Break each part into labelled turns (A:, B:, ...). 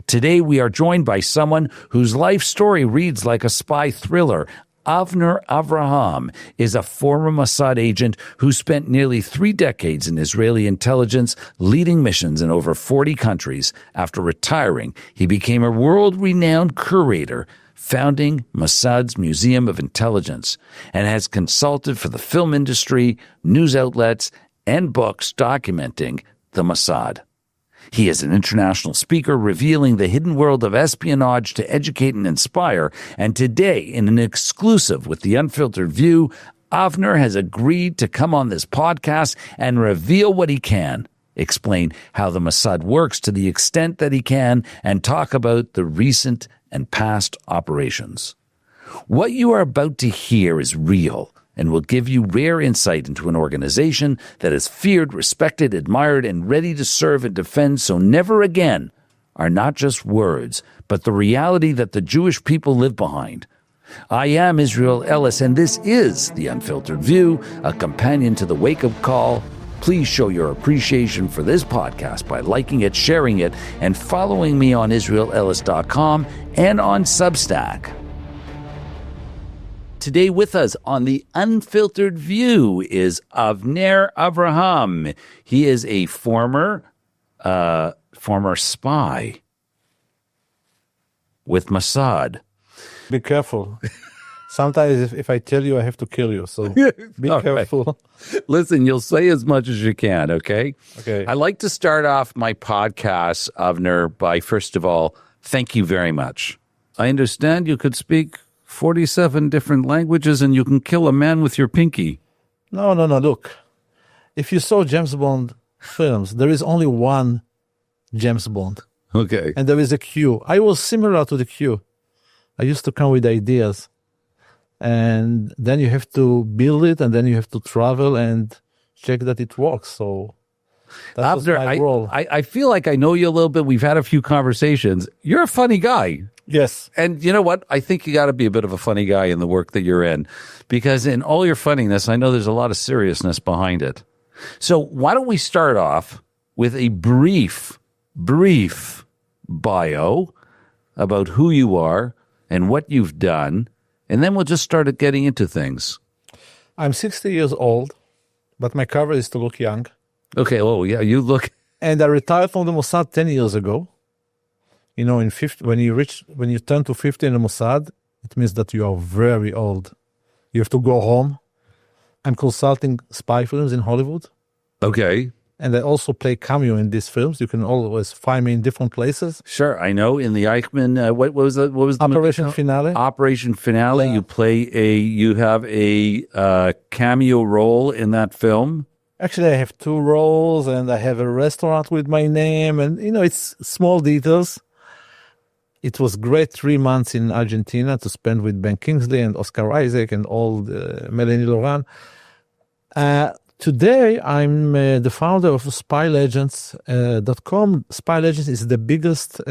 A: Today we are joined by someone whose life story reads like a spy thriller. Avner Avraham is a former Mossad agent who spent nearly 3 decades in Israeli intelligence, leading missions in over 40 countries. After retiring, he became a world-renowned curator, founding Mossad's Museum of Intelligence, and has consulted for the film industry, news outlets, and books documenting the Mossad. He is an international speaker revealing the hidden world of espionage to educate and inspire. And today, in an exclusive with The Unfiltered View, Avner has agreed to come on this podcast and reveal what he can, explain how the Mossad works to the extent that he can, and talk about the recent and past operations. What you are about to hear is real and will give you rare insight into an organization that is feared, respected, admired, and ready to serve and defend. So never again are not just words, but the reality that the Jewish people live behind. I am Israel Ellis, and this is The Unfiltered View, a companion to the wake-up call. Please show your appreciation for this podcast by liking it, sharing it, and following me on IsraelEllis.com and on Substack. Today with us on The Unfiltered View is Avner Avraham. He is a former spy with Mossad.
B: Be careful. Sometimes if I tell you, I have to kill you. So be careful.
A: Right. Listen, you'll say as much as you can, okay?
B: Okay.
A: I like to start off my podcast, Avner, by first of all, thank you very much. I understand you could speak 47 different languages and you can kill a man with your pinky.
B: No. Look, if you saw James Bond films, there is only one James Bond.
A: Okay.
B: And there is a Q. I was similar to the Q. I used to come with ideas. And then you have to build it, and then you have to travel and check that it works. So that's my role.
A: I feel like I know you a little bit. We've had a few conversations. You're a funny guy.
B: Yes.
A: And you know what? I think you got to be a bit of a funny guy in the work that you're in, because in all your funniness, I know there's a lot of seriousness behind it. So why don't we start off with a brief bio about who you are and what you've done, and then we'll just start getting into things.
B: I'm 60 years old, but my cover is to look young.
A: Okay, oh yeah, you look...
B: And I retired from the Mossad 10 years ago. You know, when you turn to 50 in the Mossad, it means that you are very old. You have to go home. I'm consulting spy films in Hollywood.
A: Okay.
B: And I also play cameo in these films. You can always find me in different places.
A: Sure, I know. In the Eichmann, what was the
B: Operation Finale?
A: Operation Finale. Yeah. You have a cameo role in that film.
B: Actually, I have 2 roles, and I have a restaurant with my name, and it's small details. It was great 3 months in Argentina to spend with Ben Kingsley and Oscar Isaac and all the Melanie Laurent. Today, I'm the founder of SpyLegends.com. Spy Legends is the biggest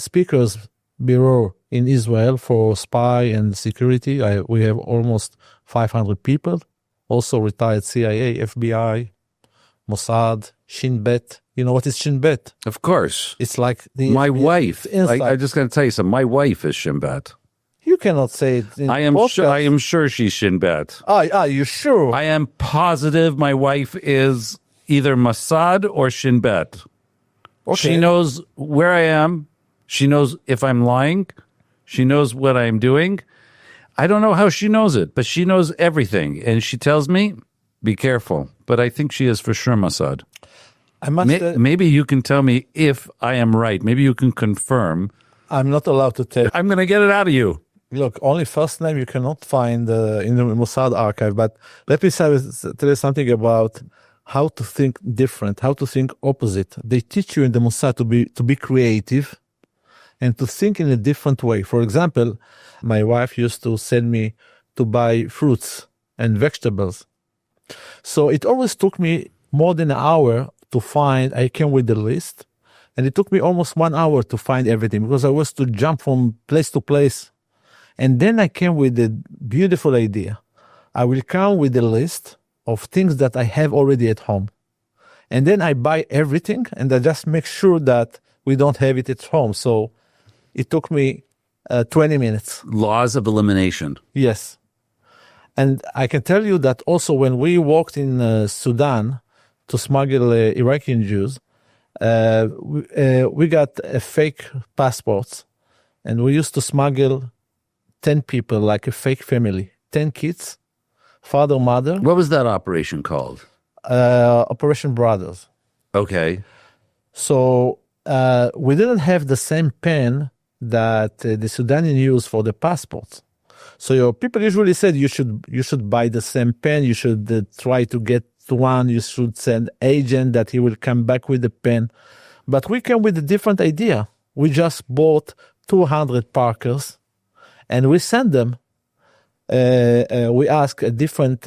B: speakers bureau in Israel for spy and security. We have almost 500 people. Also retired CIA, FBI, Mossad, Shin Bet. You know what is Shin Bet?
A: Of course.
B: It's like
A: my wife. I'm just going to tell you something. My wife is Shin Bet.
B: You cannot say it in
A: I am sure she's Shin Bet.
B: You sure?
A: I am positive my wife is either Mossad or Shin Bet. Okay. She knows where I am. She knows if I'm lying. She knows what I'm doing. I don't know how she knows it, but she knows everything. And she tells me, be careful. But I think she is for sure Mossad. Maybe you can tell me if I am right. Maybe you can confirm.
B: I'm not allowed to tell.
A: I'm going to get it out of you.
B: Look, only first name you cannot find in the Mossad archive. But let me tell you something about how to think different, how to think opposite. They teach you in the Mossad to be creative and to think in a different way. For example, my wife used to send me to buy fruits and vegetables. So it always took me more than an hour to find. I came with the list, and it took me almost 1 hour to find everything because I was to jump from place to place. And then I came with a beautiful idea. I will come with a list of things that I have already at home. And then I buy everything, and I just make sure that we don't have it at home. So it took me 20 minutes.
A: Laws of elimination.
B: Yes. And I can tell you that also when we walked in Sudan to smuggle Iraqi Jews, we got fake passports, and we used to smuggle 10 people, like a fake family, 10 kids, father, mother.
A: What was that operation called?
B: Operation Brothers.
A: Okay.
B: So we didn't have the same pen that the Sudanian use for the passports. So your people usually said you should buy the same pen. You should try to get one. You should send agent that he will come back with the pen. But we came with a different idea. We just bought 200 Parkers, and we sent them. We asked a different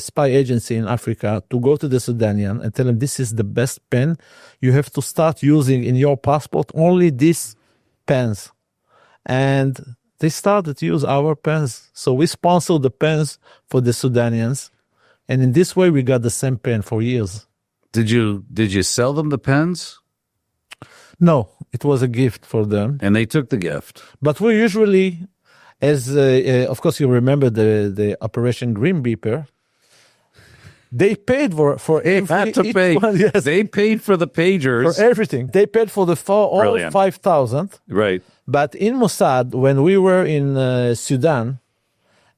B: spy agency in Africa to go to the Sudanian and tell them this is the best pen. You have to start using in your passport only these pens. And they started to use our pens. So we sponsored the pens for the Sudanians. And in this way, we got the same pen for years.
A: Did you sell them the pens?
B: No, it was a gift for them.
A: And they took the gift.
B: But we usually, as of course you remember the Operation Green Beeper, they paid for
A: Had to pay.
B: one, yes,
A: They paid for the pagers.
B: for everything. They paid for all
A: Brilliant.
B: 5,000.
A: Right.
B: But in Mossad, when we were in Sudan,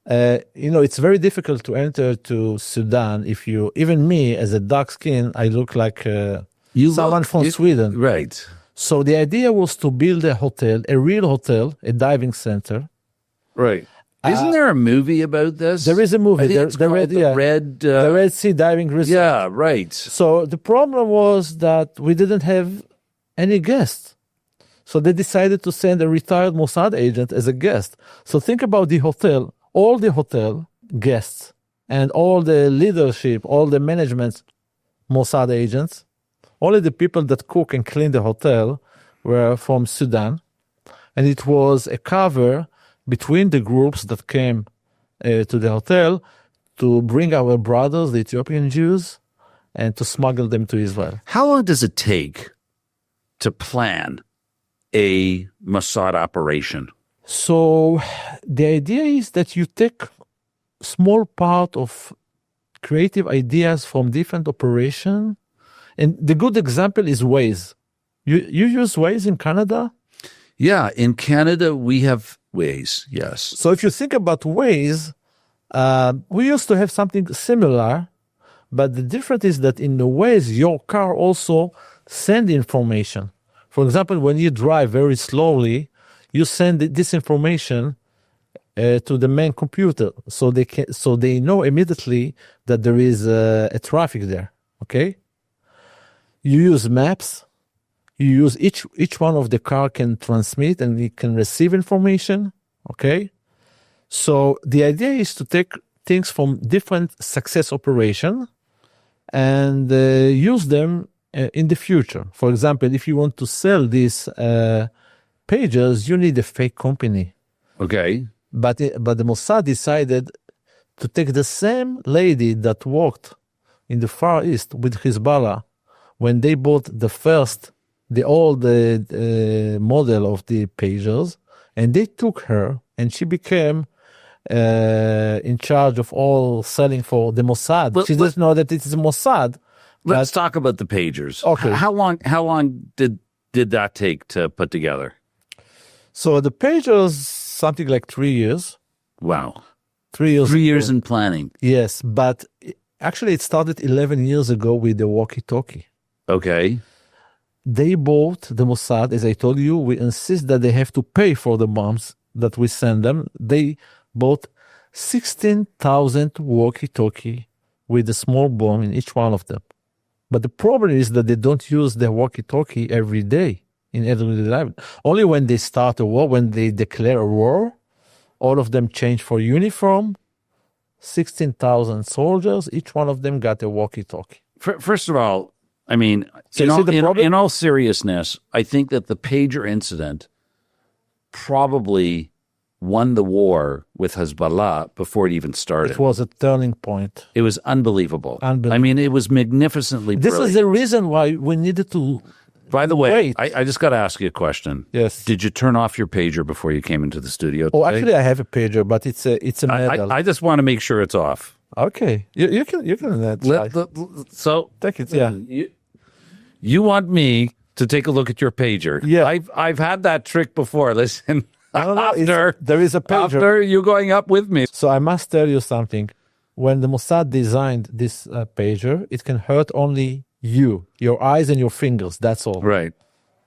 B: it's very difficult to enter to Sudan. If you, even me as a dark skin, I look like someone from Sweden.
A: Right.
B: So the idea was to build a hotel, a real hotel, a diving center.
A: Right. Isn't there a movie about this?
B: There is a movie.
A: I think it's called the
B: Red Sea Diving Resort.
A: Yeah, right.
B: So the problem was that we didn't have any guests. So they decided to send a retired Mossad agent as a guest. So think about the hotel, all the hotel guests, and all the leadership, all the management Mossad agents. Only the people that cook and clean the hotel were from Sudan. And it was a cover between the groups that came to the hotel to bring our brothers, the Ethiopian Jews, and to smuggle them to Israel.
A: How long does it take to plan a Mossad operation?
B: So the idea is that you take small part of creative ideas from different operations. And the good example is Waze. You use Waze in Canada?
A: Yeah, in Canada, we have Waze, yes.
B: So if you think about Waze, we used to have something similar, but the difference is that in the Waze, your car also send information. For example, when you drive very slowly, you send this information to the main computer, so they know immediately that there is a traffic there. Okay. You use maps. You use each one of the car can transmit and it can receive information. Okay. So the idea is to take things from different success operation and use them in the future. For example, if you want to sell these pages, you need a fake company.
A: Okay.
B: But the Mossad decided to take the same lady that worked in the Far East with Hezbollah when they bought the old model of the pagers, and they took her, and she became in charge of all selling for the Mossad. She doesn't know that it is Mossad.
A: Let's talk about the pagers.
B: Okay.
A: How long did that take to put together?
B: So the pagers, something like 3 years.
A: Wow.
B: 3 years.
A: 3 years in planning.
B: Yes, but actually it started 11 years ago with the walkie-talkie.
A: Okay.
B: They bought the Mossad, as I told you. We insist that they have to pay for the bombs that we send them. They bought 16,000 walkie-talkie with a small bomb in each one of them. But the problem is that they don't use their walkie-talkie every day in everyday life. Only when they start a war, when they declare a war, all of them change for uniform. 16,000 soldiers, each one of them got a walkie-talkie.
A: First of all, I mean,
B: So
A: in all seriousness, I think that the pager incident probably won the war with Hezbollah before it even started.
B: It was a turning point.
A: It was unbelievable.
B: Unbelievable.
A: I mean, it was magnificently
B: This
A: brilliant.
B: is the reason why we needed to
A: By the way,
B: Wait.
A: I just got to ask you a question.
B: Yes.
A: Did you turn off your pager before you came into the studio
B: Oh,
A: today?
B: actually, I have a pager, but it's a medal.
A: I just want to make sure it's off.
B: Okay, you can try.
A: So
B: Take it. Yeah.
A: you want me to take a look at your pager?
B: Yeah.
A: I've had that trick before. Listen,
B: There is a pager.
A: after you going up with me.
B: So I must tell you something. When the Mossad designed this pager, it can hurt only you, your eyes and your fingers. That's all.
A: Right.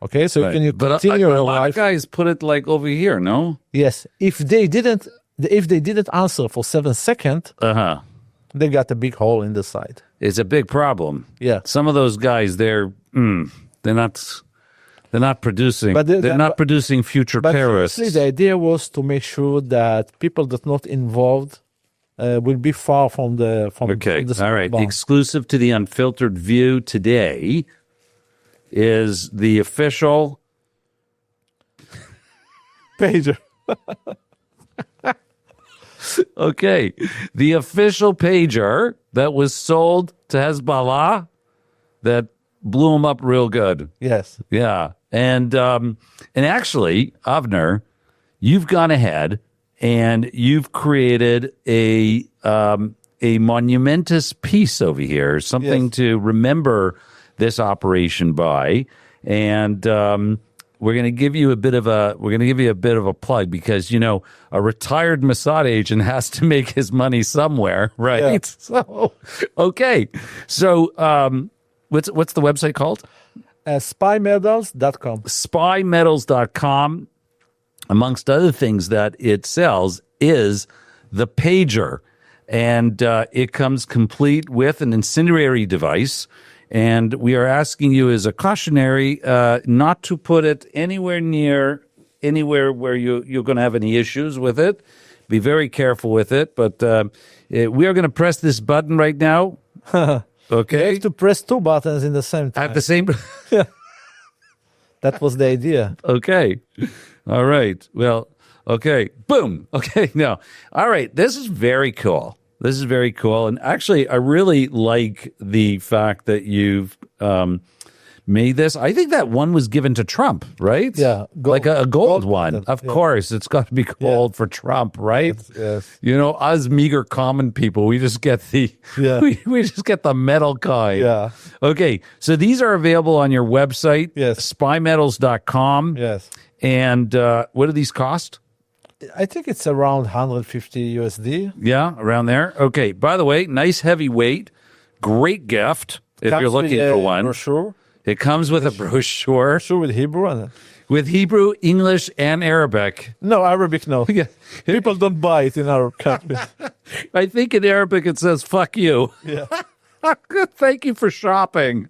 B: Okay, so
A: Right.
B: can you
A: But
B: continue
A: a
B: your
A: lot
B: life?
A: of guys put it like over here, no?
B: Yes. If they didn't answer for 7 seconds,
A: Uh-huh.
B: they got a big hole in the side.
A: It's a big problem.
B: Yeah.
A: Some of those guys, they're not producing.
B: But
A: They're not producing future
B: But
A: terrorists.
B: seriously, the idea was to make sure that people that not involved will be far from the
A: Okay.
B: the
A: All right.
B: bomb.
A: Exclusive to the Unfiltered View today is the official.
B: pager.
A: Okay. The official pager that was sold to Hezbollah that blew them up real good.
B: Yes.
A: Yeah. And actually, Avner, you've gone ahead and you've created a monumentous piece over here, something
B: Yes.
A: to remember this operation by. And we're going to give you a bit of a plug because a retired Mossad agent has to make his money somewhere, right?
B: Yeah.
A: So okay. So what's the website called?
B: Spymedals.com.
A: Spymedals.com. Amongst other things that it sells is the pager. And it comes complete with an incendiary device. And we are asking you as a cautionary not to put it anywhere where you're going to have any issues with it. Be very careful with it. But we are going to press this button right now.
B: You
A: Okay.
B: have to press 2 buttons in the same time.
A: At the same.
B: That was the idea.
A: Okay. All right. Well, okay. Boom. Okay. Now, all right. This is very cool. This is very cool. And actually, I really like the fact that you've made this. I think that one was given to Trump, right?
B: Yeah.
A: Like a gold one.
B: Yeah.
A: Of course. It's got to be gold for Trump, right?
B: Yes.
A: Us meager common people, we just get the
B: Yeah.
A: we just get the metal kind.
B: Yeah.
A: Okay. So these are available on your website,
B: Yes.
A: spymedals.com.
B: Yes.
A: And what do these cost?
B: I think it's around 150 USD.
A: Yeah, around there. Okay. By the way, nice heavy weight. Great gift if you're
B: Comes with
A: looking
B: a
A: for one.
B: brochure.
A: It comes with a brochure
B: Brochure with Hebrew.
A: with Hebrew, English, and Arabic.
B: No, Arabic, no.
A: Yeah.
B: People don't buy it in our country.
A: I think in Arabic it says "fuck you."
B: Yeah.
A: Thank you for shopping.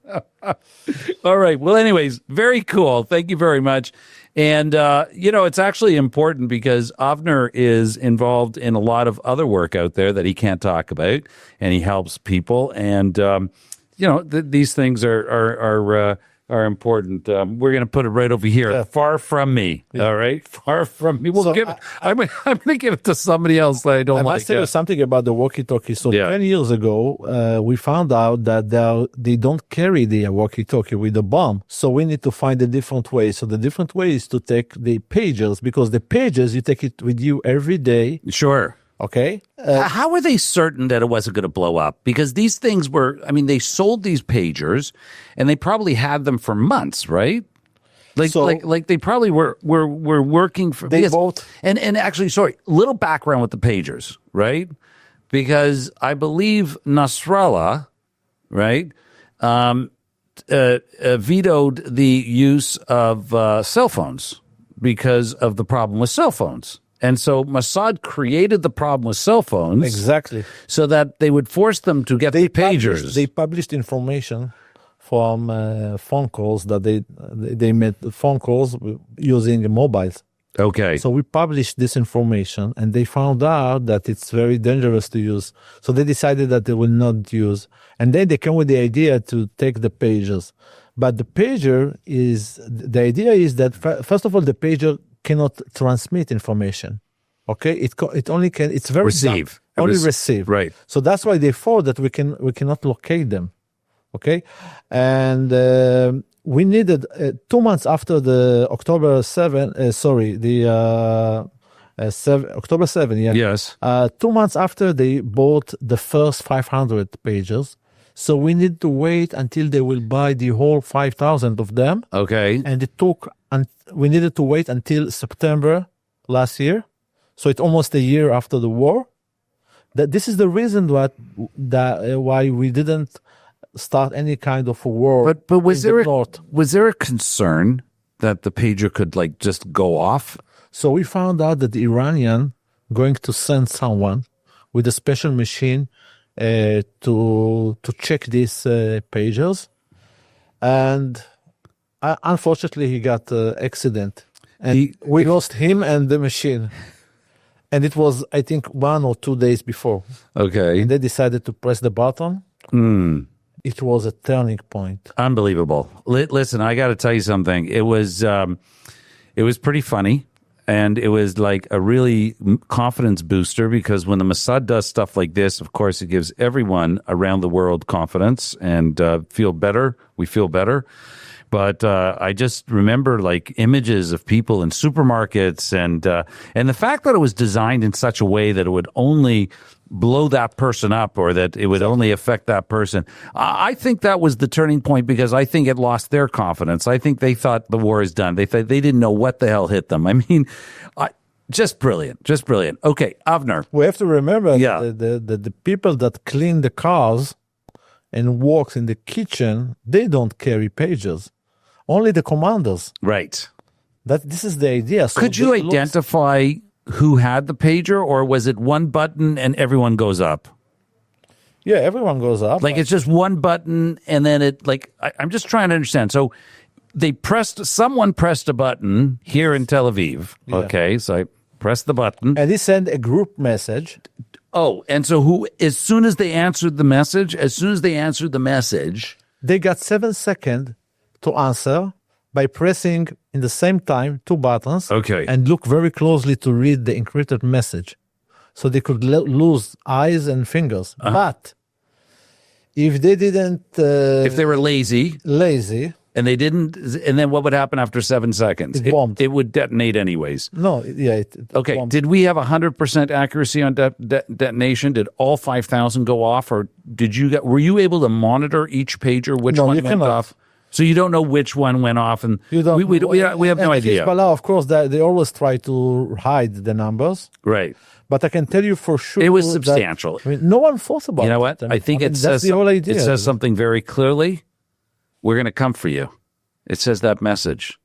A: All right. Well, anyways, very cool. Thank you very much. And, it's actually important because Avner is involved in a lot of other work out there that he can't talk about, and he helps people. And, these things are important. We're going to put it right over here, far from me. All right, far from me. We'll
B: So
A: give it. I'm going to give it to somebody else that I don't
B: I
A: like.
B: must tell you something about the walkie-talkie. So
A: Yeah.
B: 10 years ago, we found out that they don't carry the walkie-talkie with the bomb. So we need to find a different way. So the different way is to take the pagers, because the pagers, you take it with you every day.
A: Sure.
B: Okay.
A: How were they certain that it wasn't going to blow up? Because these things they sold these pagers, and they probably had them for months, right? Like they probably were working for.
B: They both.
A: And actually, sorry, little background with the pagers, right? Because I believe Nasrallah, right, vetoed the use of cell phones because of the problem with cell phones. And so Mossad created the problem with cell phones
B: Exactly.
A: so that they would force them to get the pagers.
B: They published information from phone calls that they made phone calls using mobiles.
A: Okay.
B: So we published this information, and they found out that it's very dangerous to use. So they decided that they will not use. And then they came with the idea to take the pagers. But the the idea is that, first of all, the pager cannot transmit information. Okay, it only can. It's very
A: Receive.
B: only receive.
A: Right.
B: So that's why they thought that we cannot locate them. Okay, and we needed 2 months after the October 7, October 7, yeah.
A: Yes.
B: 2 months after they bought the first 500 pages. So we need to wait until they will buy the whole 5,000 of them.
A: Okay.
B: And we needed to wait until September last year. So it's almost a year after the war. This is the reason why we didn't start any kind of a war.
A: But was
B: in the
A: there
B: north.
A: was there a concern that the pager could like just go off?
B: So we found out that the Iranian going to send someone with a special machine to check these pagers, and unfortunately he got accident, and we lost him and the machine. And it was, I think, 1 or 2 days before.
A: Okay.
B: And they decided to press the button. It was a turning point.
A: Unbelievable. Listen, I got to tell you something. It was pretty funny. And it was like a really confidence booster because when the Mossad does stuff like this, of course, it gives everyone around the world confidence and feel better. We feel better. But I just remember like images of people in supermarkets and the fact that it was designed in such a way that it would only blow that person up or that it would only affect that person. I think that was the turning point because I think it lost their confidence. I think they thought the war is done. They didn't know what the hell hit them. I mean, just brilliant, just brilliant. Okay, Avner.
B: We have to remember the people that clean the cars and works in the kitchen, they don't carry pages. Only the commanders.
A: Right.
B: This is the idea. So
A: could you identify who had the pager, or was it one button and everyone goes up?
B: Yeah, everyone goes up.
A: Like it's just one button and then it like I'm just trying to understand. So someone pressed a button here in Tel Aviv. Yeah. Okay, so I pressed the button.
B: And he sent a group message.
A: Oh, and so as soon as they answered the message,
B: they got 7 seconds to answer by pressing in the same time 2 buttons.
A: Okay.
B: And look very closely to read the encrypted message. So they could lose eyes and fingers. Uh-huh. But if they didn't...
A: if they were lazy... And they didn't... And then what would happen after 7 seconds?
B: It bombed.
A: It would detonate anyways.
B: No, yeah. It
A: okay.
B: bombed.
A: Did we have 100% accuracy on detonation? Did all 5,000 go off? Or were you able to monitor each pager which one went off? So you don't know which one went off, and we have no idea.
B: Hezbollah, of course, they always try to hide the numbers.
A: Right.
B: But I can tell you for sure
A: it was substantial.
B: No one thought about it.
A: You know what? I think it says
B: the whole idea.
A: It says something very clearly. We're going to come for you. It says that message.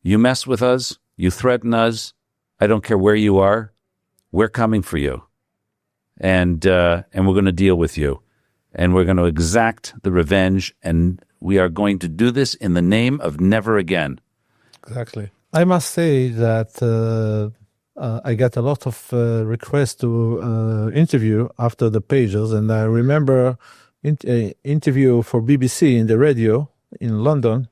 A: You mess with us. You threaten us. I don't care where you are. We're coming for you, and we're going to deal with you, and we're going to exact the revenge and. We are going to do this in the name of never again.
B: Exactly. I must say that I got a lot of requests to interview after the pages. And I remember interview for BBC in the radio in London.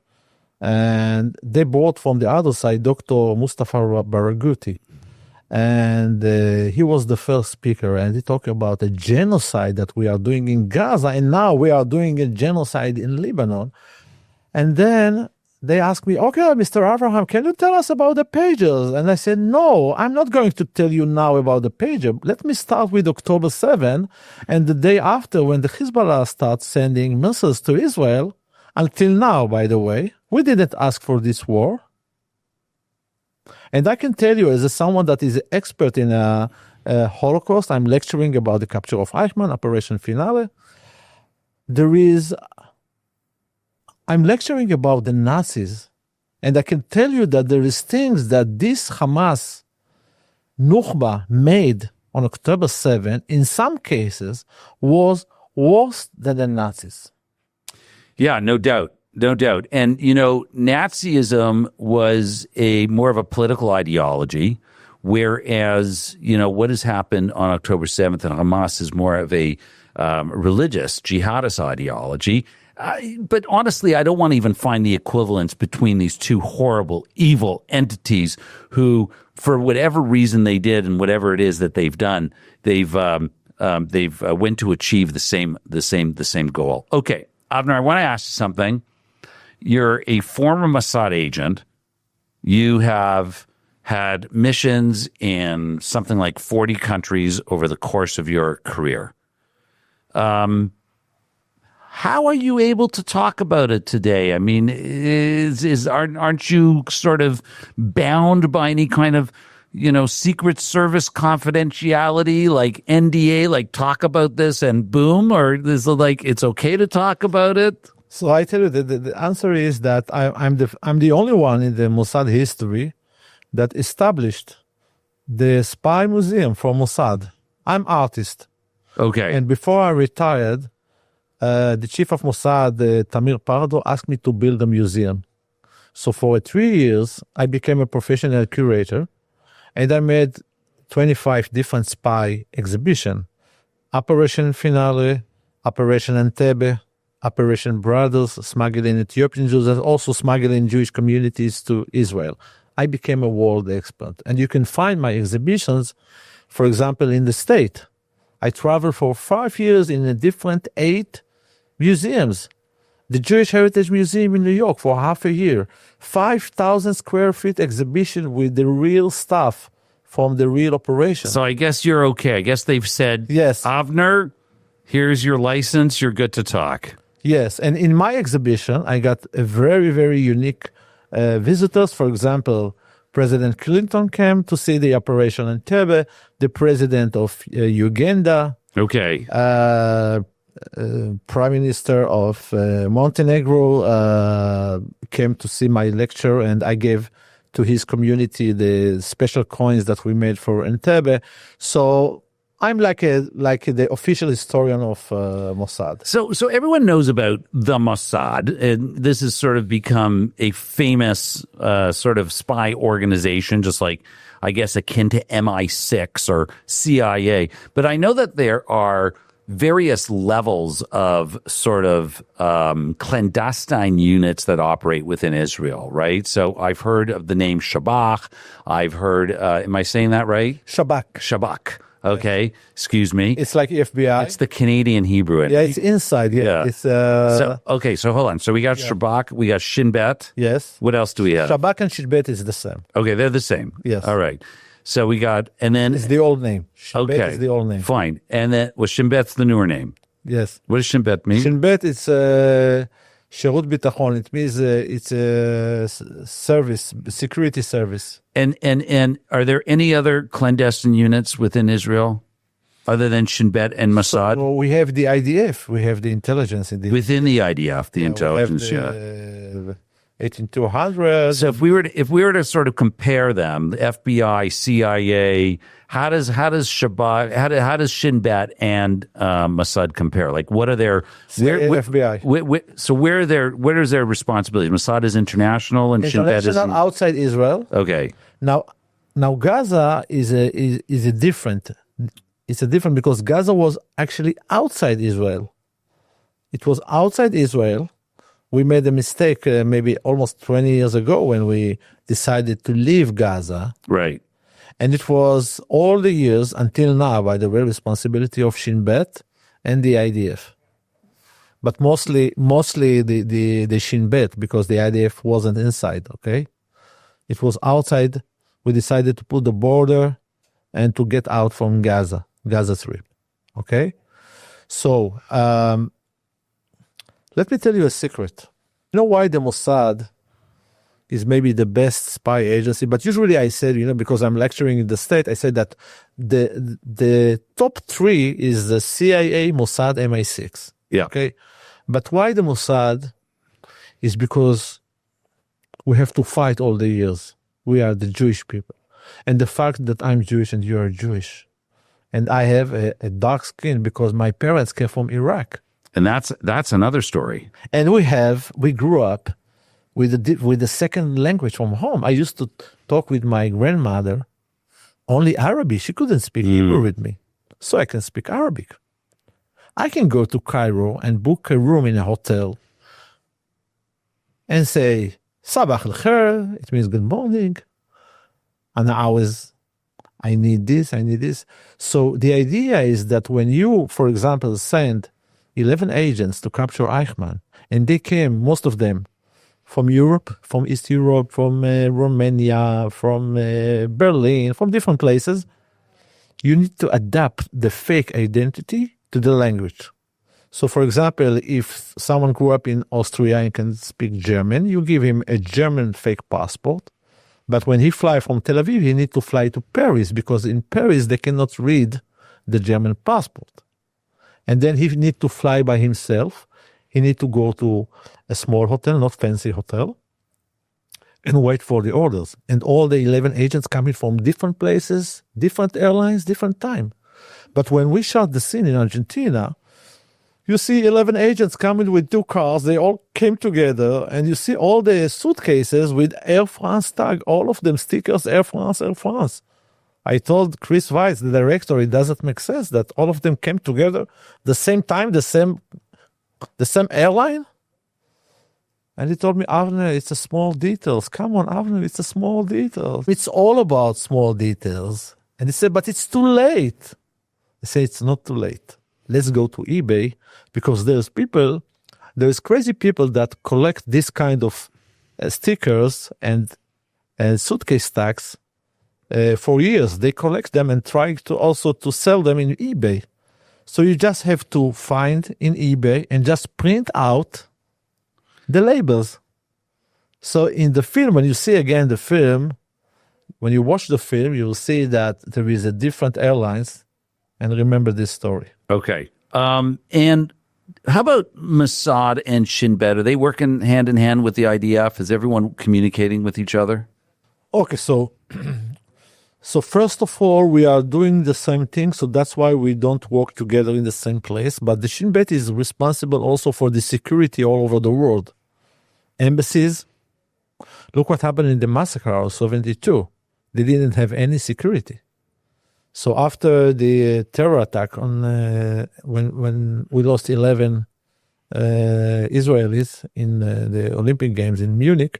B: And they brought from the other side Dr. Mustafa Baraguti. And he was the first speaker, and he talked about a genocide that we are doing in Gaza, and now we are doing a genocide in Lebanon. And then they asked me, okay, Mr. Avraham, can you tell us about the pages? And I said, no, I'm not going to tell you now about the pager. Let me start with October 7, and the day after when the Hezbollah starts sending missiles to Israel, until now, by the way, we didn't ask for this war. And I can tell you, as someone that is an expert in Holocaust, I'm lecturing about the capture of Eichmann, Operation Finale. I'm lecturing about the Nazis. And I can tell you that there is things that this Hamas Nukhba made on October 7, in some cases, was worse than the Nazis.
A: Yeah, no doubt. No doubt. And, Nazism was more of a political ideology, whereas, what has happened on October 7th and Hamas is more of a religious jihadist ideology. But honestly, I don't want to even find the equivalence between these two horrible, evil entities who, for whatever reason they did and whatever it is that they've done, they've went to achieve the same goal. Okay, Avner, I want to ask you something. you're a former Mossad agent. You have had missions in something like 40 countries over the course of your career. How are you able to talk about it today? I mean, aren't you sort of bound by any kind of, Secret Service confidentiality, like NDA, like talk about this and boom, or is it like it's okay to talk about it?
B: So I tell you that the answer is that I'm the only one in the Mossad history that established the spy museum for Mossad. I'm artist.
A: Okay.
B: And before I retired, the chief of Mossad, Tamir Pardo, asked me to build a museum. So for 3 years, I became a professional curator, and I made 25 different spy exhibitions. Operation Finale, Operation Entebbe, Operation Brothers, smuggling Ethiopian Jews, and also smuggling Jewish communities to Israel. I became a world expert. And you can find my exhibitions, for example, in the state. I traveled for 5 years in a different 8 museums. The Jewish Heritage Museum in New York for half a year. 5,000 square feet exhibition with the real stuff from the real operation.
A: So I guess you're okay. I guess they've said,
B: yes,
A: Avner, here's your license. You're good to talk.
B: Yes. And in my exhibition, I got a very, very unique visitors. For example, President Clinton came to see the Operation Entebbe, the president of Uganda.
A: Okay.
B: Prime Minister of Montenegro came to see my lecture, and I gave to his community the special coins that we made for Entebbe. So I'm like the official historian of Mossad.
A: So everyone knows about the Mossad, and this has sort of become a famous sort of spy organization, just like, I guess, akin to MI6 or CIA. But I know that there are various levels of sort of clandestine units that operate within Israel, right? So I've heard of the name Shabak. I've heard, am I saying that right? Shabak. Okay, excuse me.
B: It's like FBI.
A: It's the Canadian Hebrew.
B: Yeah, it's inside. Yeah. It's,
A: so hold on. So we got Shabak, we got Shin Bet.
B: Yes.
A: What else do we have?
B: Shabak and Shin Bet is the same.
A: Okay, they're the same.
B: Yes.
A: All right. So we got, and then
B: it's the old name. Shin Bet
A: okay,
B: is the old name.
A: Fine. And then Shin Bet's the newer name.
B: Yes.
A: What does Shin Bet mean?
B: Shin Bet is Sherut Bitachon. It means it's a service, security service.
A: And are there any other clandestine units within Israel other than Shin Bet and Mossad?
B: So we have the IDF. We have the intelligence in the
A: within the IDF, the intelligence.
B: We have the 18200.
A: So if we were to sort of compare them, the FBI, CIA, how does Shabak, how does Shin Bet and Mossad compare? Like, what are their
B: FBI?
A: So where is their responsibility? Mossad is international, and Shin Bet is
B: outside Israel.
A: Okay.
B: Now Gaza is a different. It's a different because Gaza was actually outside Israel. It was outside Israel. We made a mistake maybe almost 20 years ago when we decided to leave Gaza.
A: Right.
B: And it was all the years until now by the real responsibility of Shin Bet and the IDF. But mostly the Shin Bet, because the IDF wasn't inside, okay? It was outside. We decided to put the border and to get out from Gaza Strip, okay? So, let me tell you a secret. You know why the Mossad is maybe the best spy agency? But usually I said, because I'm lecturing in the state, I said that the top 3 is the CIA, Mossad, MI6.
A: Yeah.
B: Okay. But why the Mossad is because we have to fight all the years. We are the Jewish people. And the fact that I'm Jewish and you are Jewish. And I have a dark skin because my parents came from Iraq.
A: And that's another story.
B: And we grew up with the second language from home. I used to talk with my grandmother only Arabic. She couldn't speak Hebrew with me, so I can speak Arabic. I can go to Cairo and book a room in a hotel and say Sabach al-Khair. It means good morning. And I need this. So the idea is that when you, for example, send 11 agents to capture Eichmann, and they came, most of them, from Europe, from East Europe, from Romania, from Berlin, from different places. You need to adapt the fake identity to the language. So, for example, if someone grew up in Austria and can speak German, you give him a German fake passport. But when he flies from Tel Aviv, he needs to fly to Paris because in Paris they cannot read the German passport. And then he needs to fly by himself. He needs to go to a small hotel, not fancy hotel, and wait for the orders. And all the 11 agents coming from different places, different airlines, different time. But when we shot the scene in Argentina, you see 11 agents coming with 2 cars. They all came together, and you see all the suitcases with Air France tag, all of them stickers, Air France, Air France. I told Chris Weiss, the director, it doesn't make sense that all of them came together the same time, the same airline. And he told me, Avner, it's a small details. Come on, Avner, it's a small details. It's all about small details. And he said, but it's too late. I say, it's not too late. Let's go to eBay because there's crazy people that collect this kind of stickers and suitcase tags for years. They collect them and try to also to sell them in eBay. So you just have to find in eBay and just print out the labels. So in the film, when you see again the film, when you watch the film, you will see that there is a different airlines. And remember this story.
A: Okay. And how about Mossad and Shin Bet? Are they working hand in hand with the IDF? Is everyone communicating with each other?
B: Okay, so first of all, we are doing the same thing, so that's why we don't work together in the same place. But the Shin Bet is responsible also for the security all over the world. Embassies, look what happened in the massacre of 72. They didn't have any security. So after the terror attack on when we lost 11 Israelis in the Olympic Games in Munich,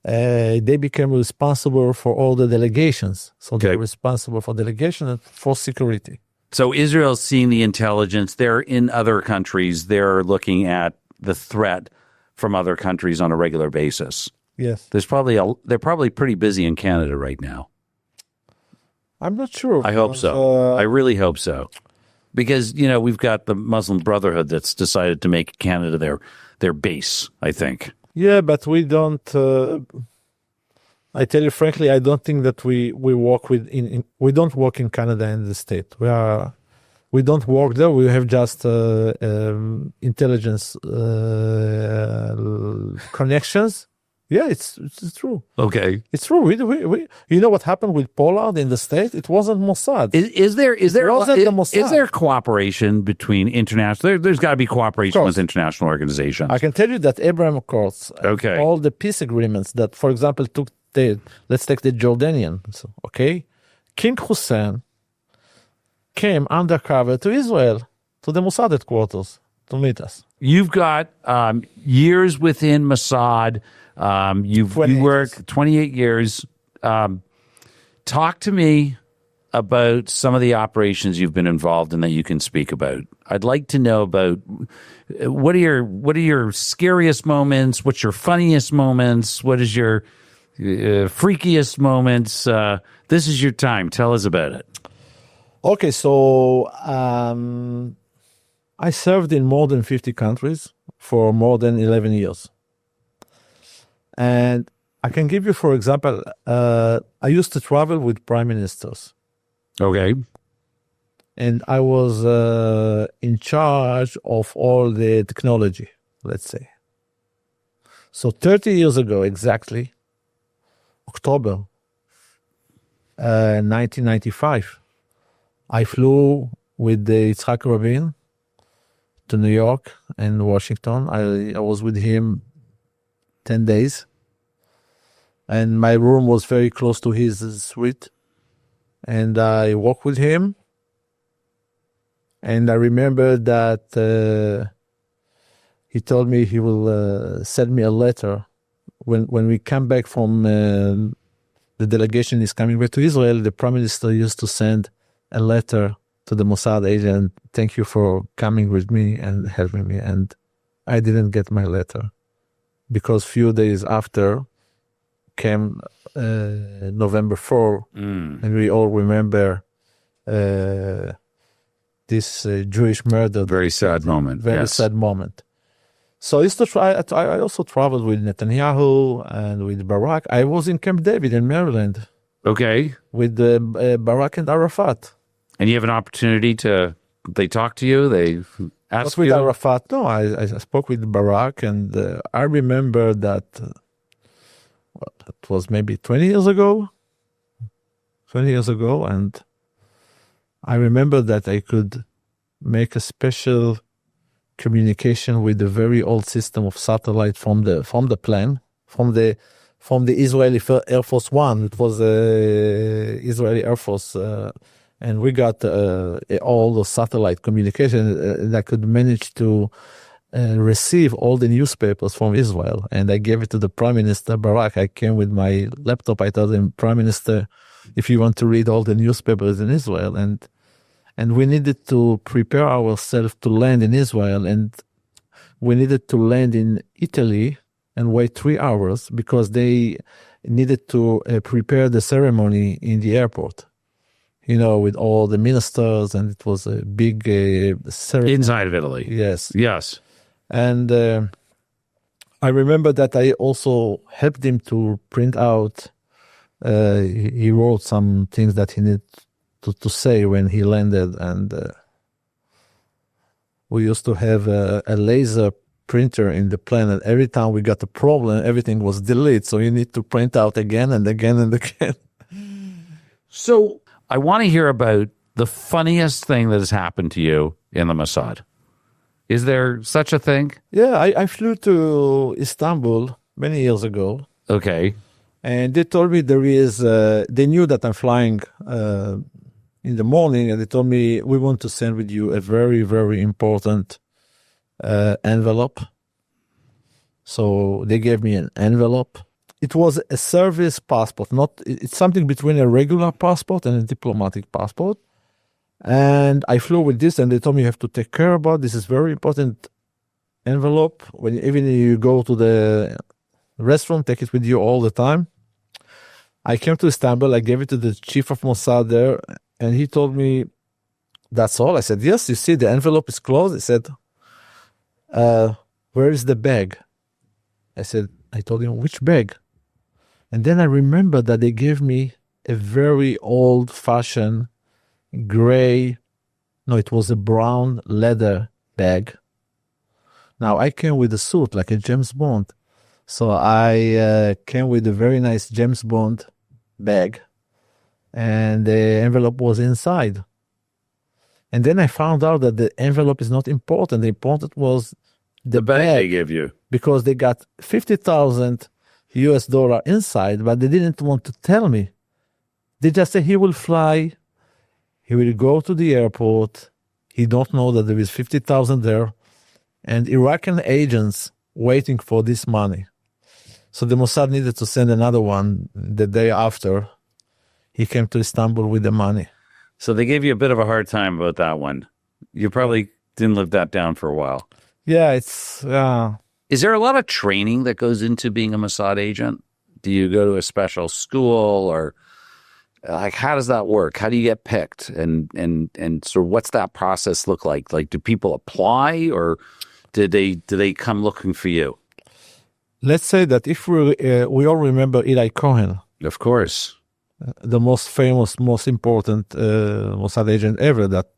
B: they became responsible for all the delegations. So they're responsible for delegation and for security.
A: So Israel's seeing the intelligence. They're in other countries. They're looking at the threat from other countries on a regular basis.
B: Yes.
A: They're probably pretty busy in Canada right now.
B: I'm not sure.
A: I hope so. I really hope so. Because, we've got the Muslim Brotherhood that's decided to make Canada their base, I think.
B: Yeah, but we don't... I tell you frankly, I don't think that we work we don't work in Canada and the state. We don't work there. We have just intelligence connections. Yeah, it's true.
A: Okay,
B: it's true. We you know what happened with Pollard in the state? It wasn't Mossad.
A: Is there cooperation between international? There's got to be cooperation with international organizations.
B: I can tell you that Abraham Accords, all the peace agreements that, for example, let's take the Jordanians. Okay, King Hussein came undercover to Israel, to the Mossad headquarters to meet us.
A: You've got years within Mossad. You work 28 years. Talk to me about some of the operations you've been involved in that you can speak about. I'd like to know about what are your scariest moments? What's your funniest moments? What is your freakiest moments? This is your time. Tell us about it.
B: Okay, so I served in more than 50 countries for more than 11 years. And I can give you, for example, I used to travel with prime ministers.
A: Okay.
B: And I was in charge of all the technology, let's say. So 30 years ago, exactly, October 1995, I flew with the Yitzhak Rabin to New York and Washington. I was with him 10 days. And my room was very close to his suite. And I walked with him. And I remember that he told me he will send me a letter. When we come back from the delegation is coming back to Israel, the prime minister used to send a letter to the Mossad agent. Thank you for coming with me and helping me. And I didn't get my letter. because few days after came November 4, and we all remember this Jewish murder.
A: Very sad moment.
B: Very
A: yes.
B: sad moment. So I used to try. I also traveled with Netanyahu and with Barak. I was in Camp David in Maryland
A: Okay.
B: with Barak and Arafat.
A: And you have an opportunity to, they talk to you, they ask
B: Not with
A: you.
B: Arafat. No, I spoke with Barak, and I remember that. It was maybe 20 years ago. 20 years ago, and I remember that I could make a special communication with the very old system of satellite from the plane, from the Israeli Air Force One. It was Israeli Air Force, and we got all the satellite communication that could manage to receive all the newspapers from Israel. And I gave it to the Prime Minister Barak. I came with my laptop. I told him, Prime Minister, if you want to read all the newspapers in Israel, and we needed to prepare ourselves to land in Israel, and we needed to land in Italy and wait 3 hours because they needed to prepare the ceremony in the airport, with all the ministers, and it was a big ceremony.
A: Inside of Italy.
B: Yes.
A: Yes.
B: And I remember that I also helped him to print out. He wrote some things that he needed to say when he landed, and we used to have a laser printer in the plane, and every time we got a problem, everything was deleted, so you need to print out again and again and again.
A: So I want to hear about the funniest thing that has happened to you in the Mossad. Is there such a thing?
B: Yeah, I flew to Istanbul many years ago,
A: Okay.
B: and they told me they knew that I'm flying in the morning, and they told me, we want to send with you a very, very important envelope. So they gave me an envelope. It was a service passport, it's something between a regular passport and a diplomatic passport. And I flew with this, and they told me you have to take care about this. Is very important envelope. Even if you go to the restaurant, take it with you all the time. I came to Istanbul. I gave it to the chief of Mossad there, and he told me, "That's all." I said, "Yes." You see, the envelope is closed. He said, "Where is the bag?" I told him, "Which bag?" And then I remember that they gave me a very old-fashioned it was a brown leather bag. Now, I came with a suit like a James Bond. So I came with a very nice James Bond bag, and the envelope was inside. And then I found out that the envelope is not important. The important was the bag
A: they give you.
B: Because they got $50,000 US inside, but they didn't want to tell me. They just said he will fly. He will go to the airport. He don't know that there is 50,000 there, and Iraqi agents waiting for this money. So the Mossad needed to send another one the day after. He came to Istanbul with the money.
A: So they gave you a bit of a hard time about that one. You probably didn't live that down for a while.
B: Yeah,
A: Is there a lot of training that goes into being a Mossad agent? Do you go to a special school, or like how does that work? How do you get picked? And so what's that process look like? Like, do people apply, or do they come looking for you?
B: Let's say that if we all remember Eli Cohen,
A: Of course.
B: the most famous, most important Mossad agent ever, that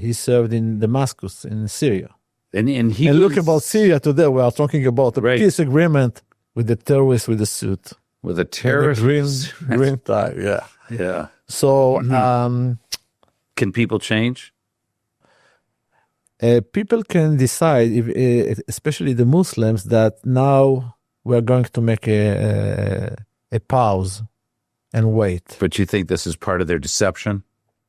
B: he served in Damascus in Syria.
A: And
B: look about Syria today. We are talking about a peace agreement with the terrorists with the suit.
A: With a terrorist
B: green tie, yeah.
A: Yeah.
B: So
A: Can people change?
B: People can decide, if, especially the Muslims, that now we're going to make a pause and wait.
A: But you think this is part of their deception?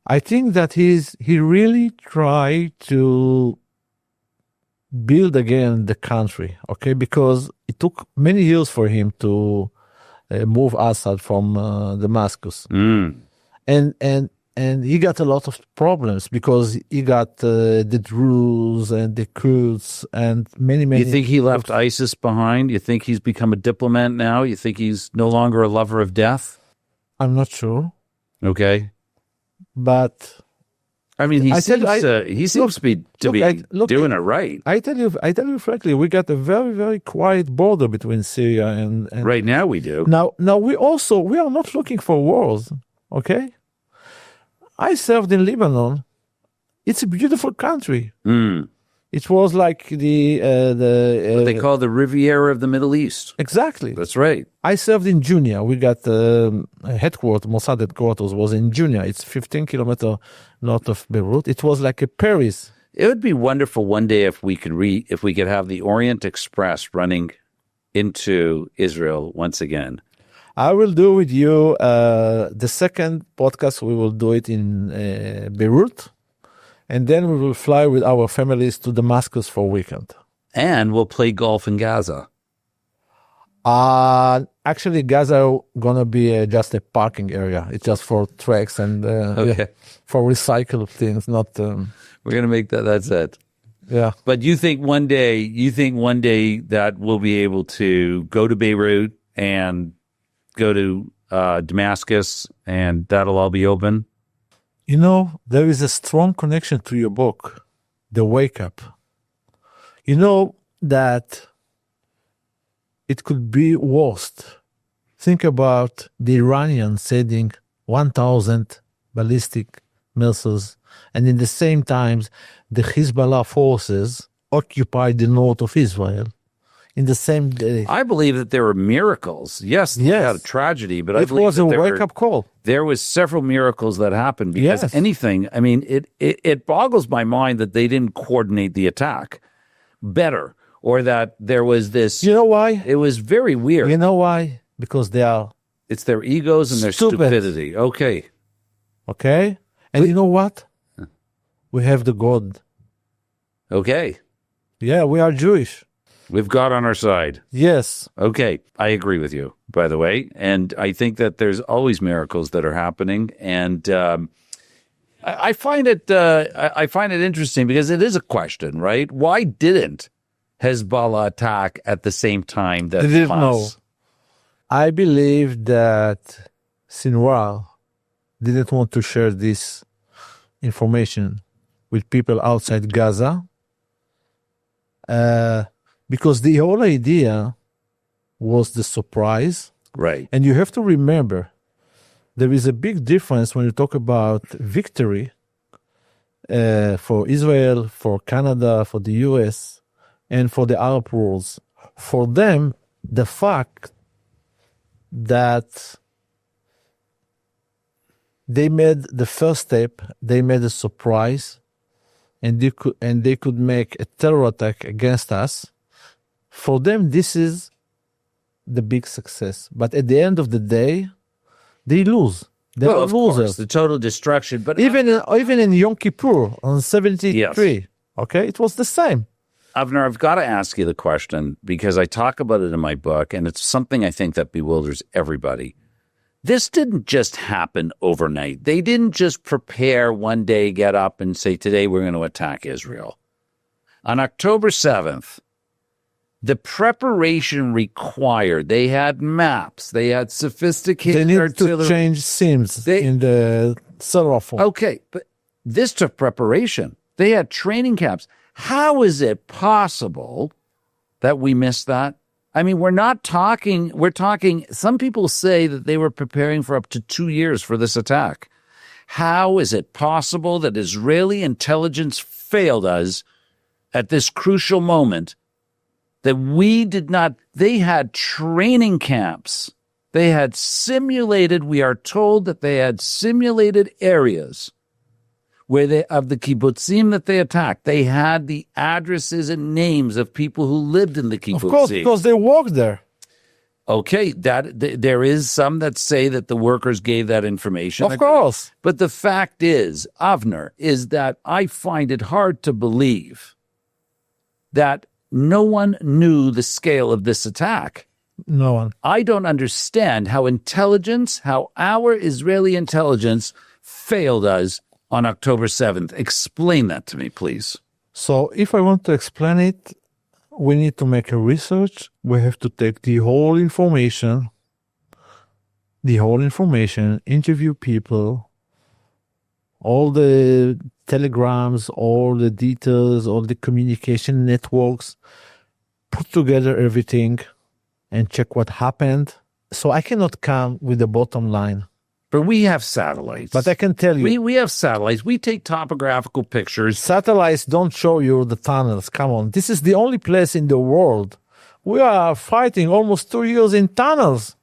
B: I think that he really tried to build again the country, okay? Because it took many years for him to move Assad from Damascus. And and he got a lot of problems because he got the Druze and the Kurds and many.
A: You think he left ISIS behind? You think he's become a diplomat now? You think he's no longer a lover of death?
B: I'm not sure.
A: Okay.
B: But
A: I mean, he seems to be doing it right.
B: I tell you frankly, we got a very, very quiet border between Syria and
A: right now we do.
B: Now we are not looking for wars. Okay. I served in Lebanon. It's a beautiful country. It was like
A: what they call the Riviera of the Middle East.
B: Exactly.
A: That's right.
B: I served in Junia. We got headquarters, Mossad headquarters was in Junia. It's 15 kilometers north of Beirut. It was like a Paris.
A: It would be wonderful one day if we could have the Orient Express running into Israel once again.
B: I will do with you the second podcast. We will do it in Beirut. And then we will fly with our families to Damascus for a weekend.
A: And we'll play golf in Gaza.
B: Actually, Gaza gonna be just a parking area. It's just for tracks and for recycled things. Not.
A: We're gonna make that. That's it.
B: Yeah.
A: But you think one day that we'll be able to go to Beirut and go to Damascus, and that'll all be open?
B: You know, there is a strong connection to your book, The Wake Up. You know that it could be worse. Think about the Iranians sending 1,000 ballistic missiles, and in the same time, the Hezbollah forces occupy the north of Israel. In the same day.
A: I believe that there were miracles. Yes, they had a tragedy, but I believe
B: it was a wake-up call.
A: There was several miracles that happened because anything, I mean, it boggles my mind that they didn't coordinate the attack better, or that there was this.
B: You know why?
A: It was very weird.
B: You know why? Because
A: it's their egos and their stupidity. Okay.
B: And you know what? We have the God.
A: Okay.
B: Yeah, we are Jewish.
A: We've God on our side.
B: Yes.
A: Okay. I agree with you, by the way. And I think that there's always miracles that are happening. And I find it interesting because it is a question, right? Why didn't Hezbollah attack at the same time that
B: they didn't
A: Hamas?
B: know. I believe that Sinwar didn't want to share this information with people outside Gaza. Because the whole idea was the surprise.
A: Right.
B: And you have to remember, there is a big difference when you talk about victory for Israel, for Canada, for the US, and for the Arab worlds. For them, the fact that they made the first step, they made a surprise, and they could make a terror attack against us. For them, this is the big success. But at the end of the day, they lose. They are losers.
A: Course, the total destruction. But
B: even in Yom Kippur on 73, okay, it was the same.
A: Avner, I've got to ask you the question because I talk about it in my book, and it's something I think that bewilders everybody. This didn't just happen overnight. They didn't just prepare one day, get up and say, today we're going to attack Israel. On October 7th, the preparation required, they had maps, they had sophisticated
B: They need
A: artillery.
B: to change SIMs in the cellular phone.
A: Okay, but this took preparation. They had training camps. How is it possible that we missed that? I mean, we're talking, some people say that they were preparing for up to 2 years for this attack. How is it possible that Israeli intelligence failed us at this crucial moment? That we did not, they had training camps. They had we are told that they had simulated areas where of the kibbutzim that they attacked. They had the addresses and names of people who lived in the kibbutzim.
B: Of course, because they worked there.
A: Okay, there is some that say that the workers gave that information.
B: Of course.
A: But the fact is, Avner, is that I find it hard to believe that no one knew the scale of this attack.
B: No one.
A: I don't understand how our Israeli intelligence failed us on October 7th. Explain that to me, please.
B: So if I want to explain it, we need to make a research. We have to take the whole information, interview people, all the telegrams, all the details, all the communication networks, put together everything and check what happened. So I cannot come with the bottom line.
A: But we have satellites.
B: But I can tell you.
A: We have satellites. We take topographical pictures.
B: Satellites don't show you the tunnels. Come on. This is the only place in the world. We are fighting almost 2 years in tunnels.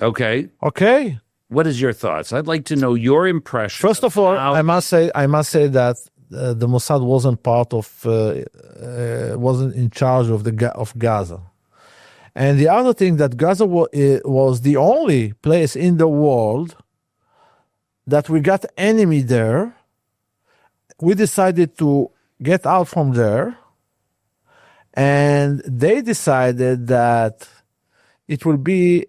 A: Okay.
B: Okay.
A: What is your thoughts? I'd like to know your impression.
B: First of all, I must say that the Mossad wasn't in charge of Gaza. And the other thing, that Gaza was the only place in the world that we got enemy there. We decided to get out from there, and they decided that it will be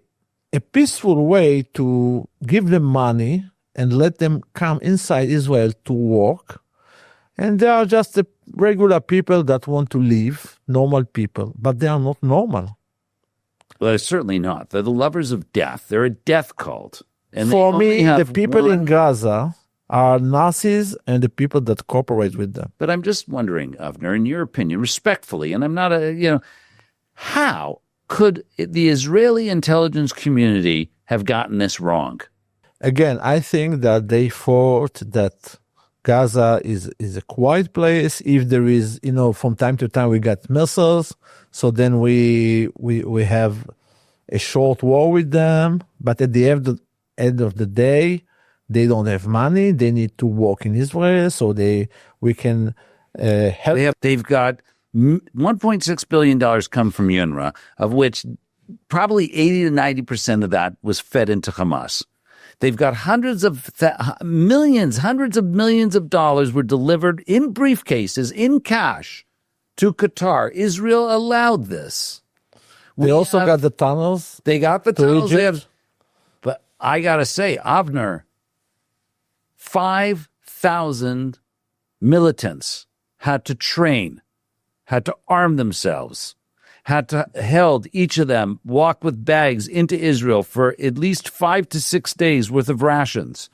B: a peaceful way to give them money and let them come inside Israel to work. And they are just the regular people that want to live, normal people, but they are not normal.
A: Well, they're certainly not. They're the lovers of death. They're a death cult. And
B: for me, the people in Gaza are Nazis and the people that cooperate with them.
A: But I'm just wondering, Avner, in your opinion, respectfully, and I'm not how could the Israeli intelligence community have gotten this wrong?
B: Again, I think that they thought that Gaza is a quiet place. If there is, from time to time we got missiles, so then we have a short war with them. But at the end of the day, they don't have money. They need to work in Israel, so we can help.
A: They've got $1.6 billion come from UNRWA, of which probably 80 to 90% of that was fed into Hamas. They've got hundreds of millions of dollars were delivered in briefcases, in cash, to Qatar. Israel allowed this.
B: They also got the tunnels.
A: They got the tunnels. But I got to say, Avner, 5,000 militants had to train, had to arm themselves, had to held each of them walk with bags into Israel for at least 5 to 6 days worth of rations.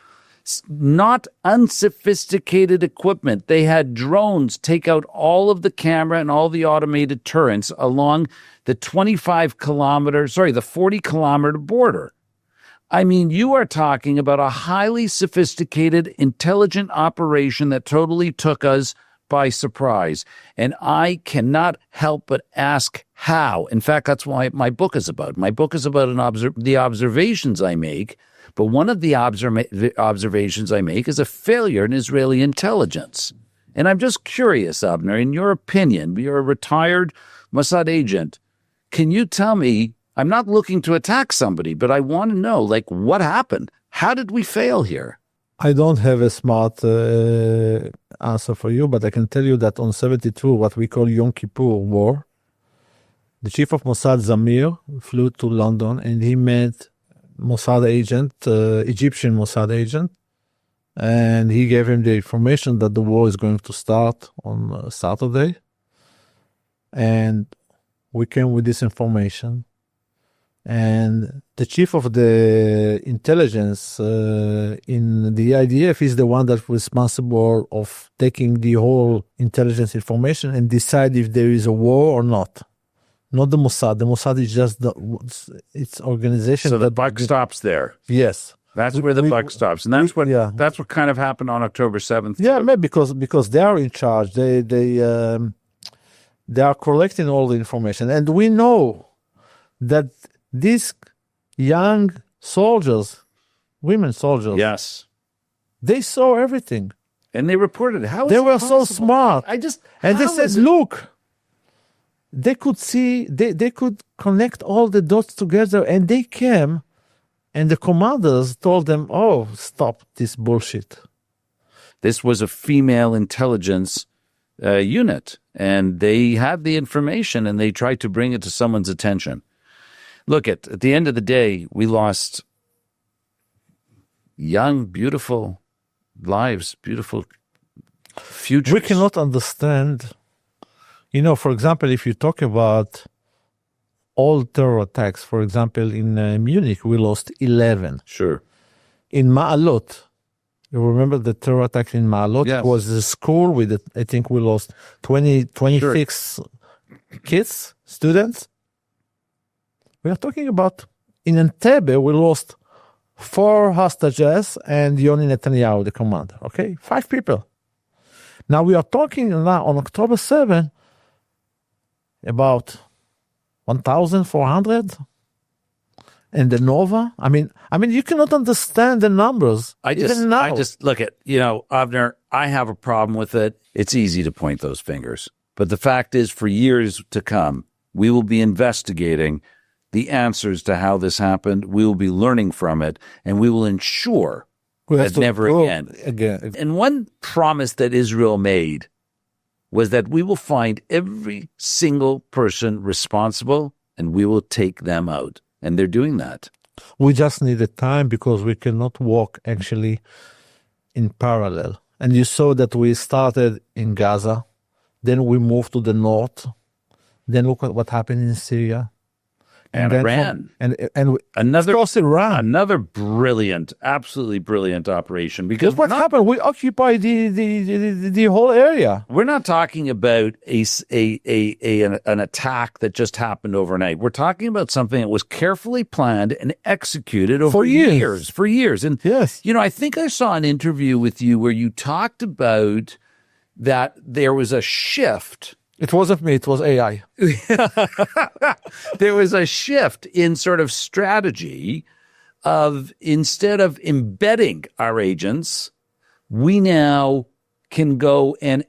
A: Not unsophisticated equipment. They had drones take out all of the camera and all the automated turrets along the 40-kilometer border. I mean, you are talking about a highly sophisticated, intelligent operation that totally took us by surprise. And I cannot help but ask how. In fact, that's why my book is about. My book is about the observations I make. But one of the observations I make is a failure in Israeli intelligence. And I'm just curious, Avner, in your opinion, you're a retired Mossad agent. Can you tell me, I'm not looking to attack somebody, but I want to know, what happened? How did we fail here?
B: I don't have a smart answer for you, but I can tell you that on 72, what we call Yom Kippur War, the chief of Mossad, Zamir, flew to London and he met Mossad agent, Egyptian Mossad agent, and he gave him the information that the war is going to start on Saturday. And we came with this information. And the chief of the intelligence in the IDF is the one that's responsible of taking the whole intelligence information and decide if there is a war or not. Not the Mossad. The Mossad is just its organization.
A: So the buck stops there.
B: Yes.
A: That's where the buck stops. And that's what kind of happened on October 7th.
B: Yeah, maybe because they are in charge. They are collecting all the information. And we know that these young soldiers, women soldiers,
A: yes,
B: they saw everything.
A: And they reported how
B: they were so smart.
A: They
B: said, look, they could see, they could connect all the dots together, and they came, and the commanders told them, oh, stop this bullshit.
A: This was a female intelligence unit, and they had the information, and they tried to bring it to someone's attention. Look, at the end of the day, we lost young, beautiful lives, beautiful futures.
B: We cannot understand, for example, if you talk about all terror attacks, for example, in Munich, we lost 11.
A: Sure.
B: In Ma'alot, you remember the terror attack in Ma'alot?
A: Yes.
B: It was a school with, I think we lost 26 kids, students. We are talking about, in Entebbe, we lost 4 hostages and Yoni Netanyahu, the commander. Okay? 5 people. Now we are talking now on October 7 about 1,400 and the Nova. I mean, you cannot understand the numbers.
A: I just look at, Avner, I have a problem with it. It's easy to point those fingers. But the fact is, for years to come, we will be investigating the answers to how this happened. We will be learning from it, and we will ensure that never again. And one promise that Israel made was that we will find every single person responsible and we will take them out. And they're doing that.
B: We just need the time because we cannot walk actually in parallel. And you saw that we started in Gaza, then we moved to the north, then look at what happened in Syria.
A: And Iran.
B: Iran.
A: Another brilliant, absolutely brilliant operation. Because
B: what happened? We occupied the whole area.
A: We're not talking about an attack that just happened overnight. We're talking about something that was carefully planned and executed over years. For years. And,
B: yes.
A: I think I saw an interview with you where you talked about that there was a shift.
B: It wasn't me, it was AI.
A: There was a shift in sort of strategy of, instead of embedding our agents, we now can go and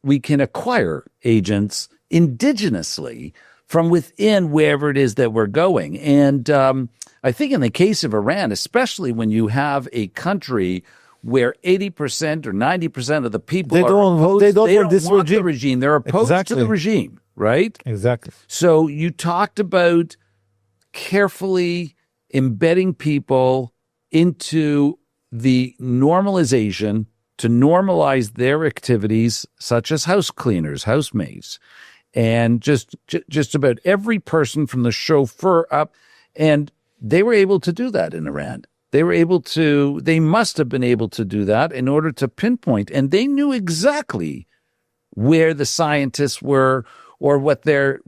A: we can acquire agents indigenously from within wherever it is that we're going. And I think in the case of Iran, especially when you have a country where 80% or 90% of the people
B: they don't want
A: the regime. They're opposed to the regime, right?
B: Exactly.
A: So you talked about carefully embedding people into the normalization to normalize their activities, such as house cleaners, housemaids, and just about every person from the chauffeur up. And they were able to do that in Iran. They must have been able to do that in order to pinpoint, and they knew exactly where the scientists were or what their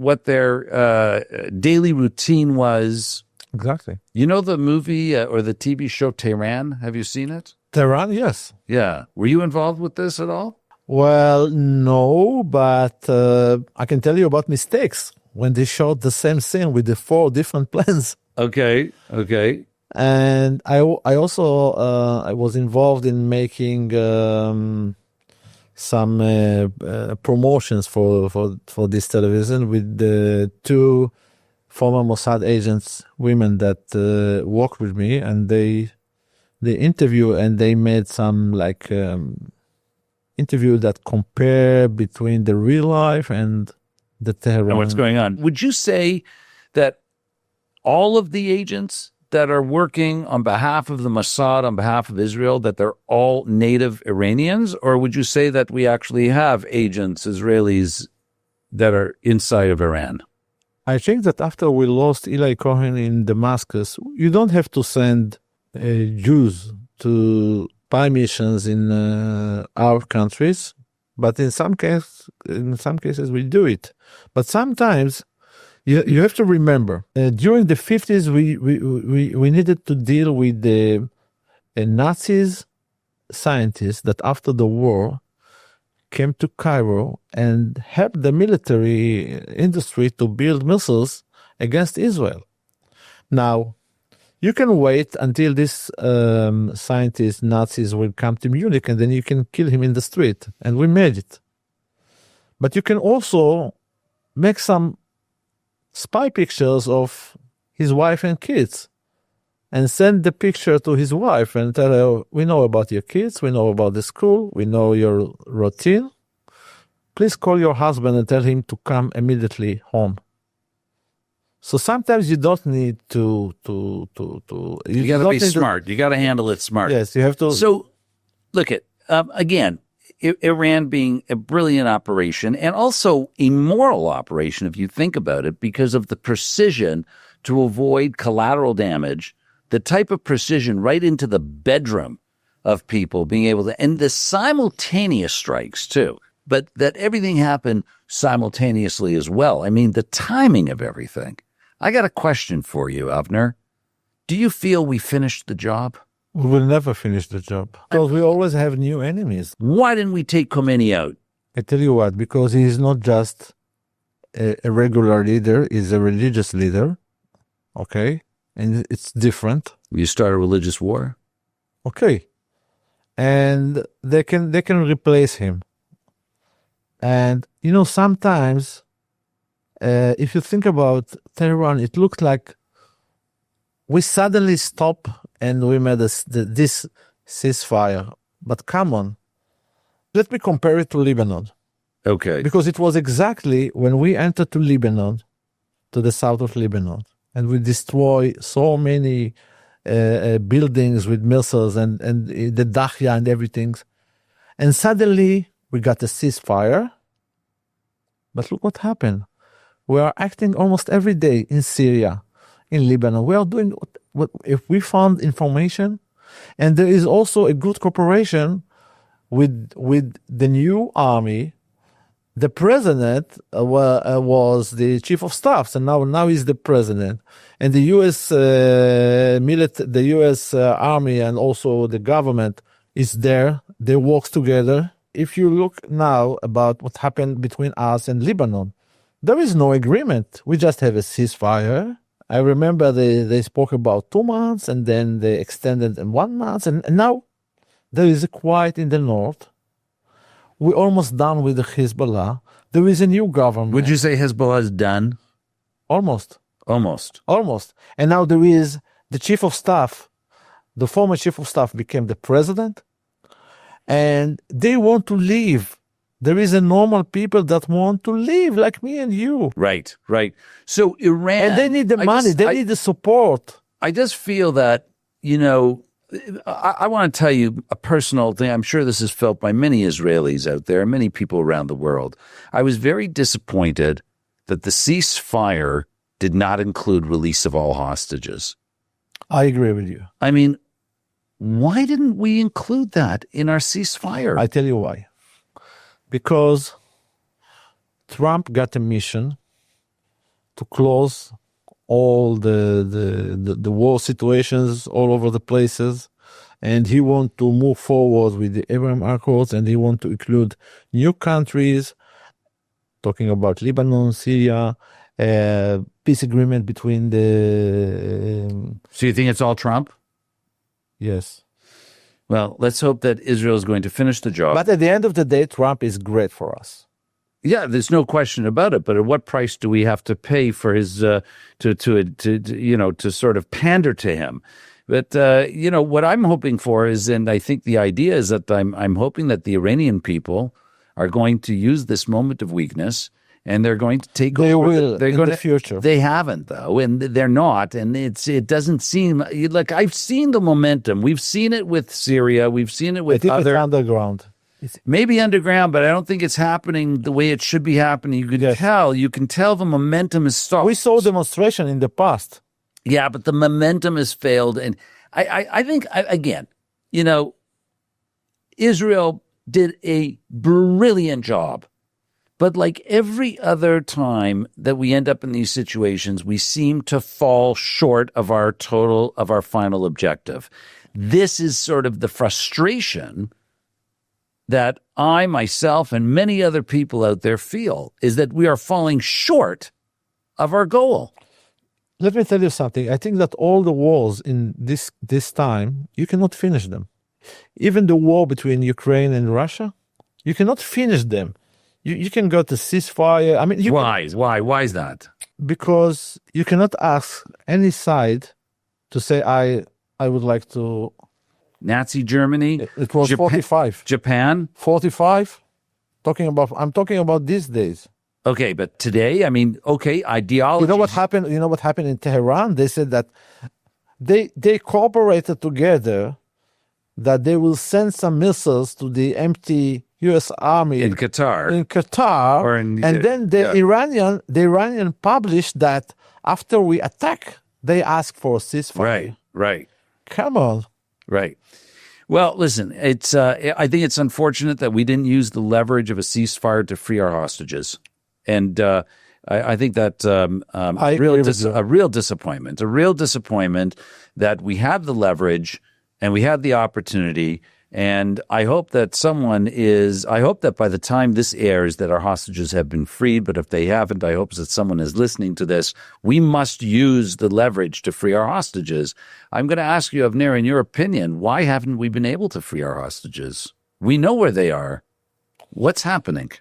A: daily routine was.
B: Exactly.
A: You know the movie or the TV show Tehran? Have you seen it?
B: Tehran, yes.
A: Yeah. Were you involved with this at all?
B: Well, no, but I can tell you about mistakes when they showed the same scene with the 4 different plans.
A: Okay.
B: And I also I was involved in making some promotions for this television with the 2 former Mossad agents, women that worked with me, and they interview and they made some interview that compare between the real life and the Tehran.
A: And what's going on? Would you say that all of the agents that are working on behalf of the Mossad, on behalf of Israel, that they're all native Iranians? Or would you say that we actually have agents, Israelis, that are inside of Iran?
B: I think that after we lost Eli Cohen in Damascus, you don't have to send Jews to spy missions in our countries, but in some cases we do it. But sometimes you have to remember, during the 50s, we needed to deal with the Nazis scientists that after the war came to Cairo and helped the military industry to build missiles against Israel. Now, you can wait until this scientist, Nazis, will come to Munich and then you can kill him in the street. And we made it. But you can also make some spy pictures of his wife and kids and send the picture to his wife and tell her, we know about your kids, we know about the school, we know your routine. Please call your husband and tell him to come immediately home. So sometimes you don't need to
A: you got to be smart. You got to handle it smart.
B: Yes, you have to.
A: So look at, again, Iran being a brilliant operation and also a moral operation, if you think about it, because of the precision to avoid collateral damage, the type of precision right into the bedroom of people being able to, and the simultaneous strikes too, but that everything happened simultaneously as well. I mean, the timing of everything. I got a question for you, Avner. Do you feel we finished the job?
B: We will never finish the job because we always have new enemies.
A: Why didn't we take Khomeini out?
B: I tell you what, because he is not just a regular leader, he's a religious leader. Okay? And it's different.
A: You start a religious war?
B: Okay. And they can replace him. And, sometimes, if you think about Tehran, it looked like we suddenly stopped and we made this ceasefire. But come on, let me compare it to Lebanon.
A: Okay.
B: Because it was exactly when we entered to Lebanon, to the south of Lebanon, and we destroy so many buildings with missiles and the Dahya and everything. And suddenly we got a ceasefire. But look what happened. We are acting almost every day in Syria, in Lebanon. We are doing what if we found information, and there is also a good cooperation with the new army. The president was the chief of staff, and now he's the president, and the U.S. The U.S. Army and also the government is there. They work together. If you look now about what happened between us and Lebanon, there is no agreement. We just have a ceasefire. I remember they spoke about 2 months, and then they extended in 1 month, and now there is a quiet in the north. We're almost done with the Hezbollah. There is a new government.
A: Would you say Hezbollah is done?
B: Almost.
A: Almost.
B: And now there is the chief of staff. The former chief of staff became the president. And they want to leave. There is a normal people that want to leave, like me and you.
A: Right. So Iran...
B: And they need the money. They need the support.
A: I just feel that, I want to tell you a personal thing. I'm sure this is felt by many Israelis out there, many people around the world. I was very disappointed that the ceasefire did not include release of all hostages.
B: I agree with you.
A: I mean, why didn't we include that in our ceasefire?
B: I tell you why. Because Trump got a mission to close all the war situations all over the places, and he want to move forward with the Abraham Accords, and he want to include new countries, talking about Lebanon, Syria, peace agreement between the...
A: So you think it's all Trump?
B: Yes.
A: Well, let's hope that Israel is going to finish the job.
B: But at the end of the day, Trump is great for us.
A: Yeah, there's no question about it. But at what price do we have to pay for his to sort of pander to him? But what I'm hoping for is, and I think the idea is that I'm hoping that the Iranian people are going to use this moment of weakness, and they're going to take
B: They
A: over.
B: will
A: They're
B: in
A: going
B: the future.
A: They haven't though, and they're not. And it doesn't seem like I've seen the momentum. We've seen it with Syria. We've seen it with other
B: it's underground.
A: Maybe underground, but I don't think it's happening the way it should be happening. You can tell the momentum is stopped.
B: We saw demonstration in the past.
A: Yeah, but the momentum has failed. And I think, again, Israel did a brilliant job. But like every other time that we end up in these situations, we seem to fall short of our final objective. This is sort of the frustration that I, myself, and many other people out there feel, is that we are falling short of our goal.
B: Let me tell you something. I think that all the wars in this time, you cannot finish them. Even the war between Ukraine and Russia, you cannot finish them. You can go to ceasefire. I mean,
A: Why is that?
B: Because you cannot ask any side to say, I would like to...
A: Nazi Germany?
B: It was 45.
A: Japan?
B: 45? I'm talking about these days.
A: Okay, but today, ideology.
B: You know what happened in Tehran? They said that they cooperated together that they will send some missiles to the empty U.S. Army
A: In Qatar.
B: and then the Iranian published that after we attack, they ask for a ceasefire.
A: Right.
B: Come on.
A: Right. Well, listen, it's. I think it's unfortunate that we didn't use the leverage of a ceasefire to free our hostages, and I think that a real disappointment. A real disappointment that we have the leverage and we have the opportunity. And I hope that I hope that by the time this airs that our hostages have been freed, but if they haven't, I hope that someone is listening to this. We must use the leverage to free our hostages. I'm going to ask you, Avner, in your opinion, why haven't we been able to free our hostages? We know where they are. What's happening?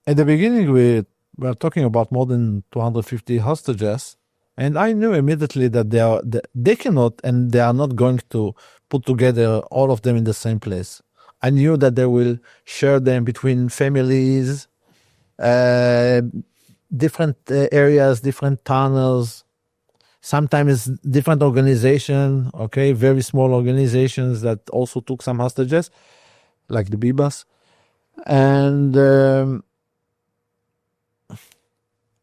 B: At the beginning, we were talking about more than 250 hostages. And I knew immediately that they cannot and they are not going to put together all of them in the same place. I knew that they will share them between families, different areas, different tunnels, sometimes different organizations, okay, very small organizations that also took some hostages, like the Bibas. And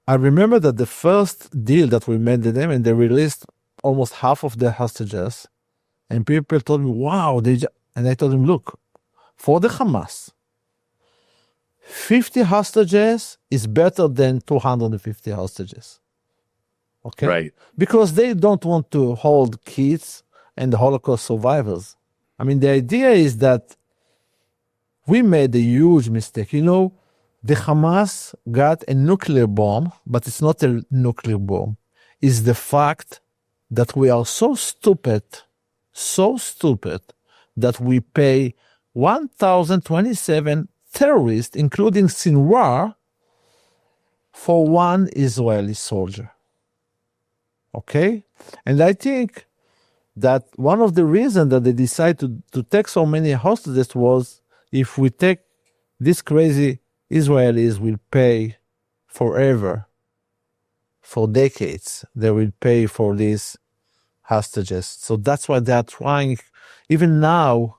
B: I remember that the first deal that we made with them, and they released almost half of the hostages, and people told me, wow, and I told them, look, for the Hamas, 50 hostages is better than 250 hostages. Okay?
A: Right.
B: Because they don't want to hold kids and the Holocaust survivors. I mean, the idea is that we made a huge mistake. You know, the Hamas got a nuclear bomb, but it's not a nuclear bomb. It's the fact that we are so stupid that we pay 1,027 terrorists, including Sinwar, for one Israeli soldier. Okay? And I think that one of the reasons that they decided to take so many hostages was, if we take this crazy Israelis will pay forever, for decades. They will pay for these hostages. So that's why they are trying. Even now,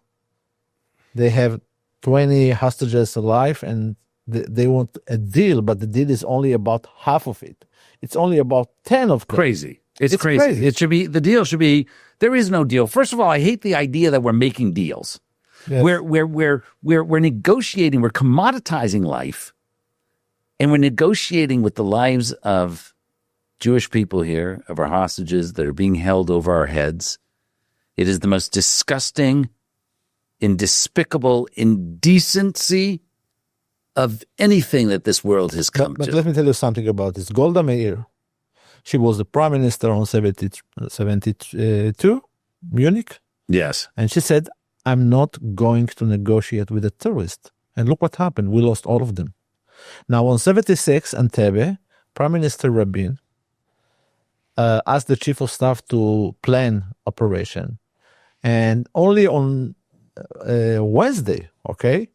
B: they have 20 hostages alive, and they want a deal, but the deal is only about half of it. It's only about 10 of them.
A: Crazy. It's crazy. It should be, the deal should be, there is no deal. First of all, I hate the idea that we're making deals. Yes. We're negotiating, we're commoditizing life, and we're negotiating with the lives of Jewish people here, of our hostages that are being held over our heads. It is the most disgusting and despicable indecency of anything that this world has come to.
B: But let me tell you something about this. Golda Meir, she was the prime minister on 72, Munich.
A: Yes.
B: And she said, I'm not going to negotiate with a terrorist. And look what happened. We lost all of them. Now, on 76, Entebbe, Prime Minister Rabin asked the chief of staff to plan operation. And only on Wednesday, 2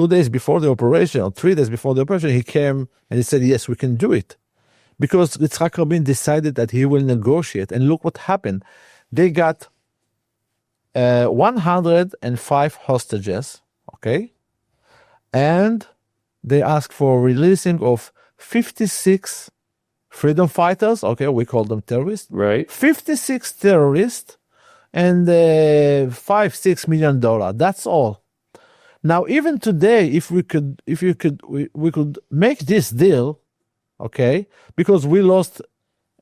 B: days before the operation, or 3 days before the operation, he came and he said, yes, we can do it. Because Yitzhak Rabin decided that he will negotiate. And look what happened. They got 105 hostages, and they asked for releasing of 56 freedom fighters, we call them terrorists,
A: right?
B: 56 terrorists, and $5-6 million. That's all. Now, even today, if we could make this deal, because we lost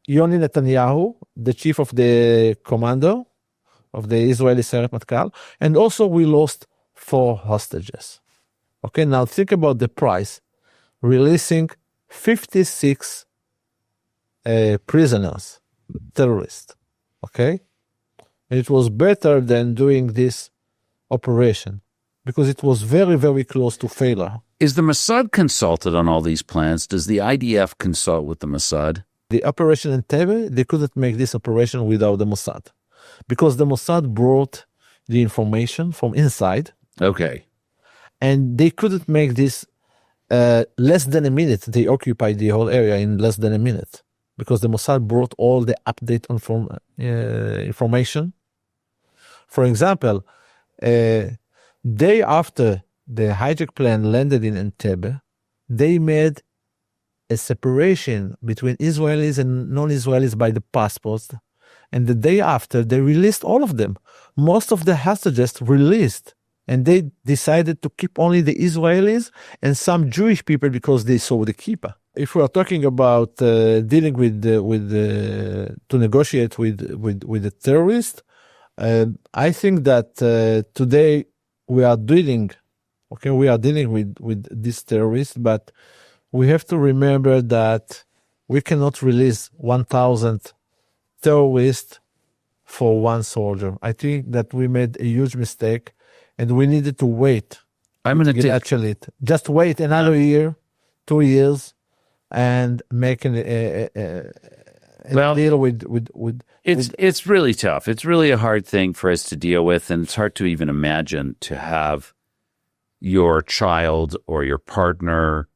B: Yoni Netanyahu, the chief of the commando of the Israeli Seret Matkal, and also we lost 4 hostages. Now think about the price. Releasing 56 prisoners, terrorists. And it was better than doing this operation because it was very, very close to failure.
A: Is the Mossad consulted on all these plans? Does the IDF consult with the Mossad?
B: The operation in Tebe, they couldn't make this operation without the Mossad, because the Mossad brought the information from inside. And they couldn't make this less than a minute. They occupied the whole area in less than a minute because the Mossad brought all the update information. For example, day after the hijack plane landed in Entebbe, they made a separation between Israelis and non-Israelis by the passports. And the day after, they released all of them. Most of the hostages released. And they decided to keep only the Israelis and some Jewish people because they saw the kippah. If we are talking about dealing to negotiate with the terrorists, I think that today we are dealing with these terrorists, but we have to remember that we cannot release 1,000 terrorists for one soldier. I think that we made a huge mistake, and we needed to wait. Just wait another year, 2 years, and make a deal with.
A: It's really tough. It's really a hard thing for us to deal with, and it's hard to even imagine to have your child or your partner.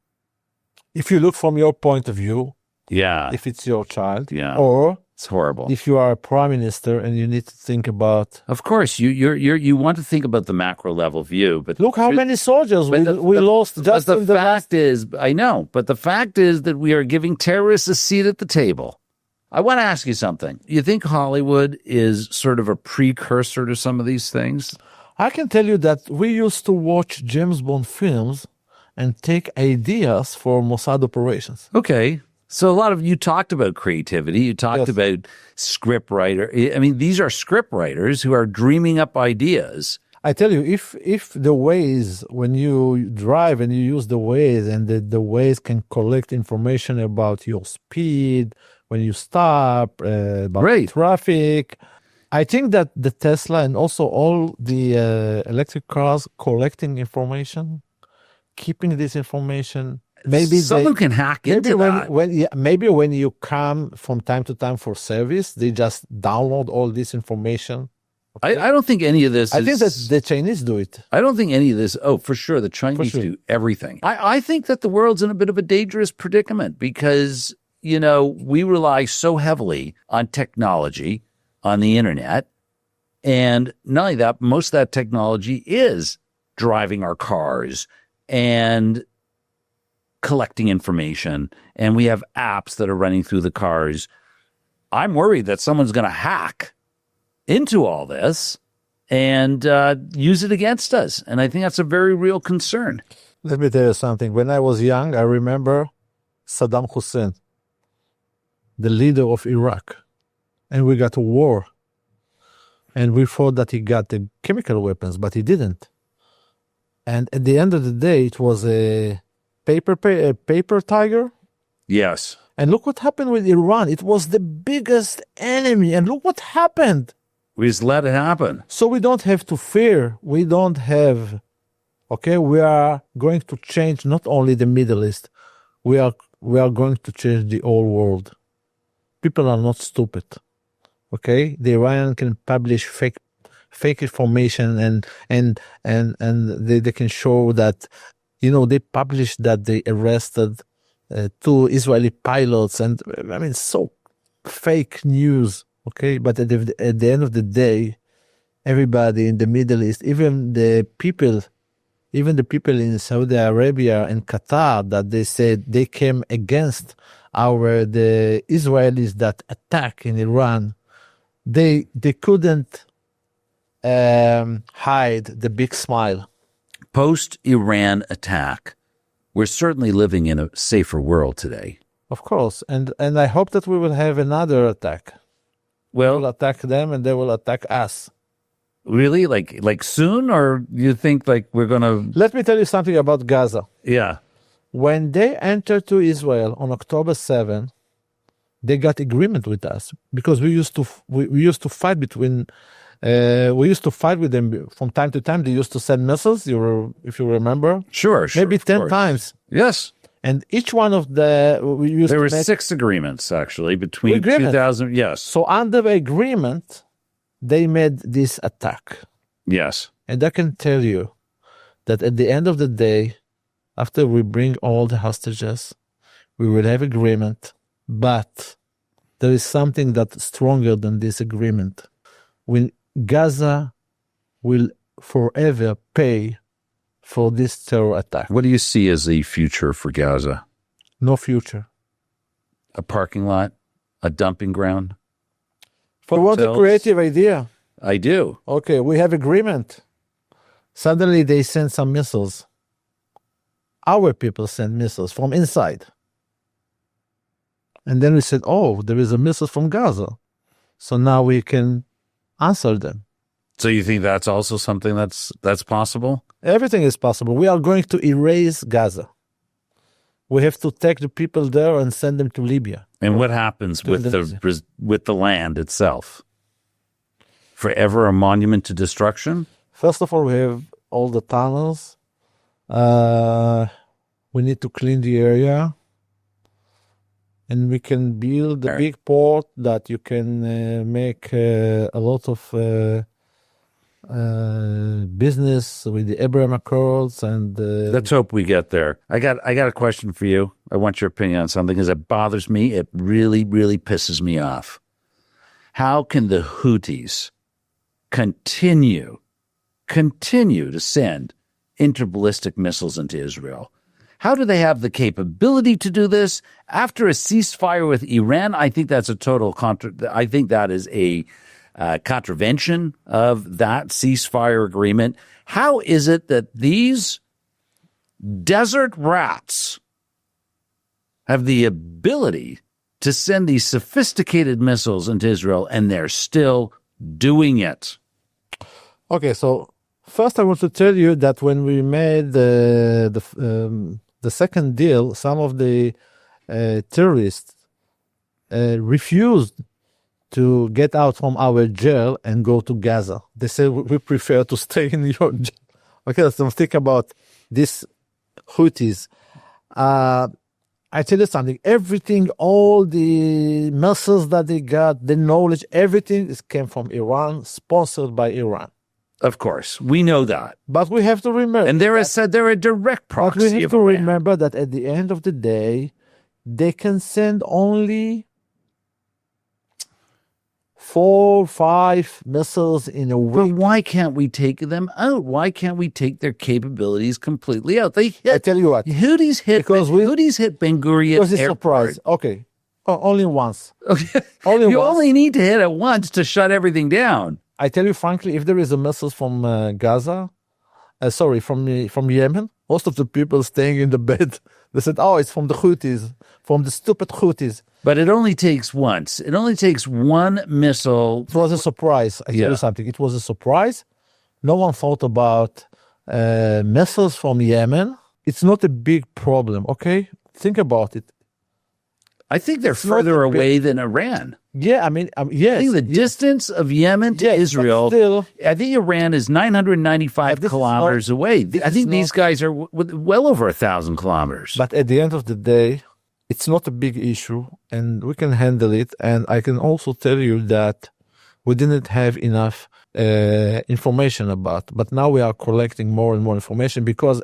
B: If you look from your point of view,
A: yeah,
B: if it's your child,
A: yeah,
B: or
A: it's horrible.
B: If you are a prime minister and you need to think about,
A: of course, you want to think about the macro level view, but
B: look how many soldiers we lost. Just
A: the fact is, I know, but the fact is that we are giving terrorists a seat at the table. I want to ask you something. You think Hollywood is sort of a precursor to some of these things?
B: I can tell you that we used to watch James Bond films and take ideas for Mossad operations.
A: Okay. So you talked about creativity. You talked about script writer. I mean, these are script writers who are dreaming up ideas.
B: I tell you, if the Waze, when you drive and you use the Waze, and the Waze can collect information about your speed, when you stop, about traffic, I think that the Tesla and also all the electric cars collecting information, keeping this information. Maybe
A: someone can hack into that.
B: Maybe when you come from time to time for service, they just download all this information.
A: Okay? I don't think any of this.
B: I think that the Chinese do it.
A: I don't think any of this. Oh, for sure, the Chinese do everything. I think that the world's in a bit of a dangerous predicament because we rely so heavily on technology, on the internet, and not only that, most of that technology is driving our cars and collecting information, and we have apps that are running through the cars. I'm worried that someone's going to hack into all this and use it against us, and I think that's a very real concern.
B: Let me tell you something. When I was young, I remember Saddam Hussein, the leader of Iraq, and we got a war, and we thought that he got the chemical weapons, but he didn't. And at the end of the day, it was a paper tiger.
A: Yes.
B: And look what happened with Iran. It was the biggest enemy. And look what happened.
A: We just let it happen.
B: So we don't have to fear. We don't have, we are going to change not only the Middle East. We are going to change the whole world. People are not stupid. Okay? The Iranian can publish fake information and they can show that they published that they arrested 2 Israeli pilots, and I mean, so fake news. Okay, but at the end of the day, everybody in the Middle East, even the people in Saudi Arabia and Qatar, that they said they came against the Israelis that attack in Iran, they couldn't hide the big smile.
A: Post-Iran attack, we're certainly living in a safer world today.
B: Of course, and I hope that we will have another attack.
A: Well,
B: we'll attack them, and they will attack us.
A: Really? Like soon, or you think like we're gonna?
B: Let me tell you something about Gaza.
A: Yeah.
B: When they entered to Israel on October 7, they got agreement with us because we used to fight between. We used to fight with them from time to time. They used to send missiles, if you remember.
A: Sure.
B: Maybe 10 times.
A: Yes.
B: And each one of
A: there were 6 agreements, actually, between 2000. Yes.
B: So under the agreement, they made this attack.
A: Yes.
B: And I can tell you that at the end of the day, after we bring all the hostages, we will have agreement. But there is something that's stronger than this agreement. When Gaza will forever pay for this terror attack.
A: What do you see as the future for Gaza?
B: No future.
A: A parking lot? A dumping ground?
B: For what a creative idea.
A: I do.
B: Okay, we have agreement. Suddenly they send some missiles. Our people send missiles from inside. And then we said, oh, there is a missile from Gaza. So now we can answer them.
A: So you think that's also something that's possible?
B: Everything is possible. We are going to erase Gaza. We have to take the people there and send them to Libya.
A: And what happens with the land itself? Forever a monument to destruction?
B: First of all, we have all the tunnels. We need to clean the area. And we can build a big port that you can make a lot of business with the Abraham Accords. And
A: let's hope we get there. I got a question for you. I want your opinion on something because it bothers me. It really, really pisses me off. How can the Houthis continue to send interballistic missiles into Israel? How do they have the capability to do this after a ceasefire with Iran? I think that's a total I think that is a contravention of that ceasefire agreement. How is it that these desert rats have the ability to send these sophisticated missiles into Israel and they're still doing it?
B: Okay, so first I want to tell you that when we made the second deal, some of the terrorists refused to get out from our jail and go to Gaza. They said, we prefer to stay in your jail. Okay, so think about these Houthis. I tell you something, everything, all the missiles that they got, the knowledge, everything came from Iran, sponsored by Iran.
A: Of course, we know that.
B: But we have to remember.
A: And they're a direct proxy.
B: But we have to remember that at the end of the day, they can send only 4 or 5 missiles in a week.
A: But why can't we take them out? Why can't we take their capabilities completely out? They hit.
B: I tell you what.
A: Houthis hit Ben Gurion.
B: It was a surprise. Okay. Only once.
A: Okay. Only need to hit it once to shut everything down.
B: I tell you frankly, if there is a missile from Gaza, from Yemen, most of the people staying in the bed, they said, oh, it's from the Houthis, from the stupid Houthis.
A: But it only takes once. It only takes one missile.
B: It was a surprise. I tell you something. It was a surprise. No one thought about missiles from Yemen. It's not a big problem, okay? Think about it.
A: I think they're further away than Iran.
B: Yeah, I mean, yes.
A: I think the distance of Yemen to Israel, still, I think Iran is 995 kilometers away. I think these guys are well over 1,000 kilometers.
B: But at the end of the day, it's not a big issue, and we can handle it. And I can also tell you that we didn't have enough information about, but now we are collecting more and more information because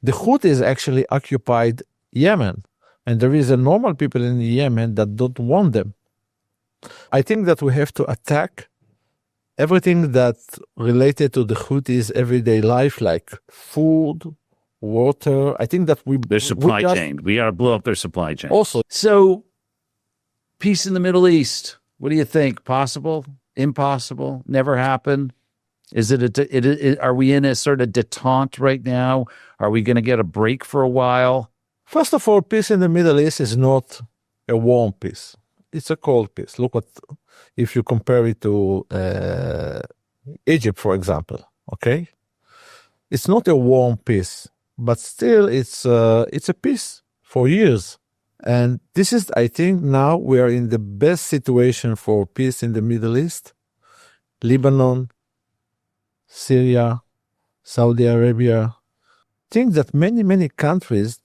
B: the Houthis actually occupied Yemen. And there is a normal people in Yemen that don't want them. I think that we have to attack everything that's related to the Houthis' everyday life, like food, water. I think that
A: their supply chain. We got to blow up their supply chain.
B: Also,
A: so peace in the Middle East. What do you think? Possible? Impossible? Never happen? Is are we in a sort of detente right now? Are we going to get a break for a while?
B: First of all, peace in the Middle East is not a warm peace. It's a cold peace. Look if you compare it to Egypt, for example, okay? It's not a warm peace, but still it's a peace for years. And this is, I think now we are in the best situation for peace in the Middle East. Lebanon, Syria, Saudi Arabia. I think that many countries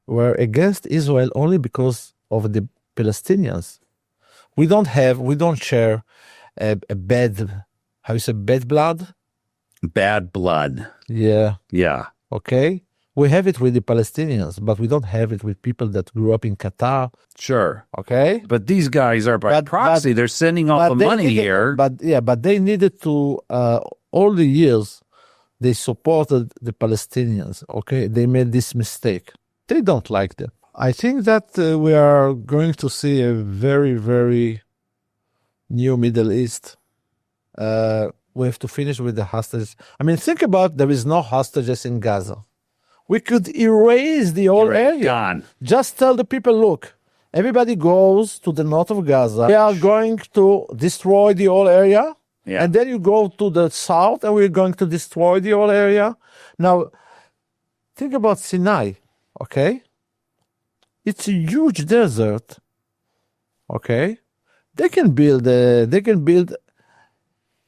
B: were against Israel only because of the Palestinians. We don't share a bad, how you say, bad blood?
A: Bad blood.
B: Yeah.
A: Yeah.
B: Okay. We have it with the Palestinians, but we don't have it with people that grew up in Qatar.
A: Sure.
B: Okay.
A: But these guys are by proxy. They're sending all the money here.
B: But they needed to, all the years, they supported the Palestinians. Okay, they made this mistake. They don't like them. I think that we are going to see a very, very new Middle East. We have to finish with the hostages. I mean, think about there is no hostages in Gaza. We could erase the whole area.
A: Gone.
B: Just tell the people, look, everybody goes to the north of Gaza. We are going to destroy the whole area.
A: Yeah.
B: And then you go to the south and we're going to destroy the whole area. Now, think about Sinai, okay? It's a huge desert, okay? They can build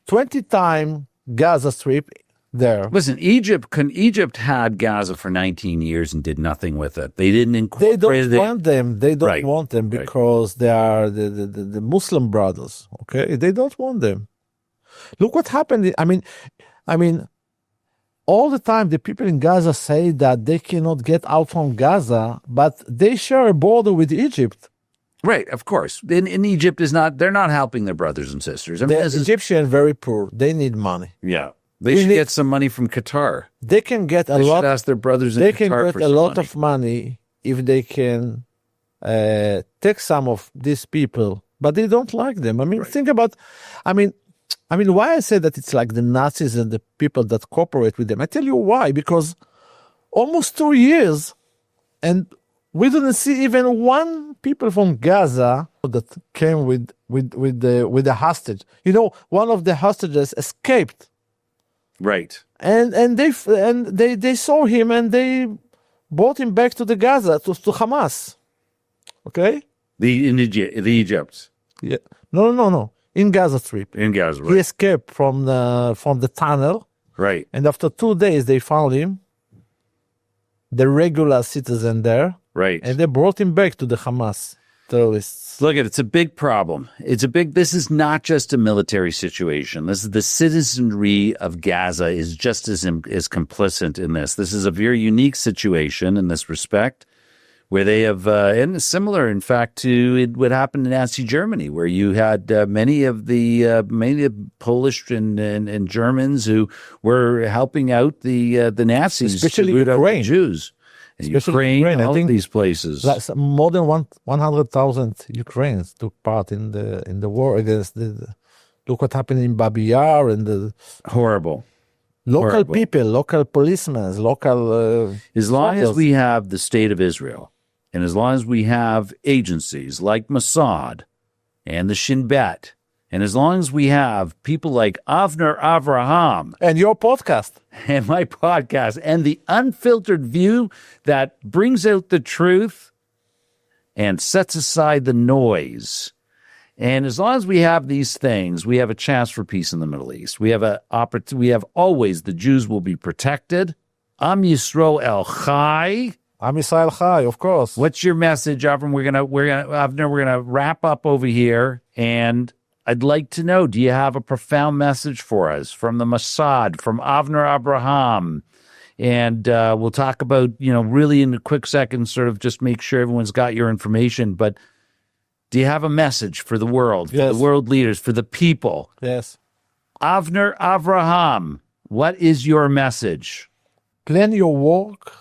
B: 20 times Gaza Strip there.
A: Listen, Egypt had Gaza for 19 years and did nothing with it. They didn't incorporate
B: They don't want them. They don't
A: Right.
B: want them because they are the Muslim brothers, okay? They don't want them. Look what happened. I mean, all the time the people in Gaza say that they cannot get out from Gaza, but they share a border with Egypt.
A: Right, of course. In Egypt they're not helping their brothers and sisters. I mean,
B: The Egyptians very poor. They need money.
A: yeah. They should get some money from Qatar.
B: They can get a
A: They
B: lot.
A: should ask their brothers in
B: They
A: Qatar
B: can
A: for
B: get a
A: some
B: lot
A: money.
B: of money if they can take some of these people, but they don't like them. I mean, think about. I mean, why I say that it's like the Nazis and the people that cooperate with them. I tell you why. Because almost 2 years, and we didn't see even one people from Gaza that came with the hostage. You know, one of the hostages escaped.
A: Right.
B: And they saw him and they brought him back to the Gaza to Hamas. Okay?
A: The Egypt.
B: Yeah. No. In Gaza Strip.
A: In Gaza,
B: He
A: right.
B: escaped from the tunnel,
A: Right.
B: and after 2 days they found him, the regular citizen there,
A: Right.
B: and they brought him back to the Hamas terrorists.
A: Look, it's a big problem. This is not just a military situation. This is the citizenry of Gaza is just as complicit in this. This is a very unique situation in this respect, where they have, and similar, in fact, to what happened in Nazi Germany, where you had many of the Polish and Germans who were helping out the Nazis,
B: Especially
A: to root out the
B: Ukraine.
A: Jews. And
B: Especially Ukraine, I
A: all
B: think
A: of these places.
B: Like more than 100,000 Ukrainians took part in the war against the. Look what happened in Babi Yar and the
A: Horrible.
B: local
A: Horrible.
B: people, local policemen, local.
A: As long as
B: soldiers.
A: we have the state of Israel, and as long as we have agencies like Mossad and the Shin Bet, and as long as we have people like Avner Avraham
B: And your podcast.
A: and my podcast and the unfiltered view that brings out the truth and sets aside the noise, and as long as we have these things, we have a chance for peace in the Middle East. We have always the Jews will be protected. Am Yisrael El Chai.
B: I'm Israel Chai, of course.
A: What's your message, Avram? We're gonna wrap up over here, and I'd like to know: do you have a profound message for us from the Mossad, from Avner Avraham? And we'll talk about, really in a quick second, sort of just make sure everyone's got your information. But do you have a message for the world, for
B: Yes.
A: the world leaders, for the people?
B: Yes.
A: Avner Avraham, what is your message?
B: Plan your work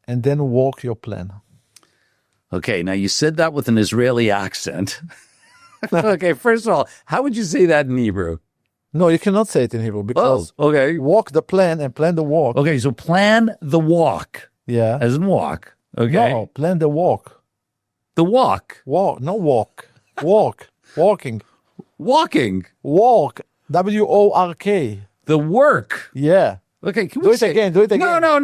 B: and then walk your plan.
A: Okay, now you said that with an Israeli accent. Okay, first of all, how would you say that in Hebrew?
B: No, you cannot say it in Hebrew because
A: okay.
B: walk the plan and plan the walk.
A: Okay, so plan the walk,
B: Yeah.
A: as in walk. Okay,
B: No, plan the walk.
A: the walk,
B: Walk, no walk. Walk. Walking.
A: walking,
B: Walk. WORK.
A: the work.
B: Yeah.
A: Okay, can
B: Do
A: we
B: it
A: say
B: again. Do it again.
A: No.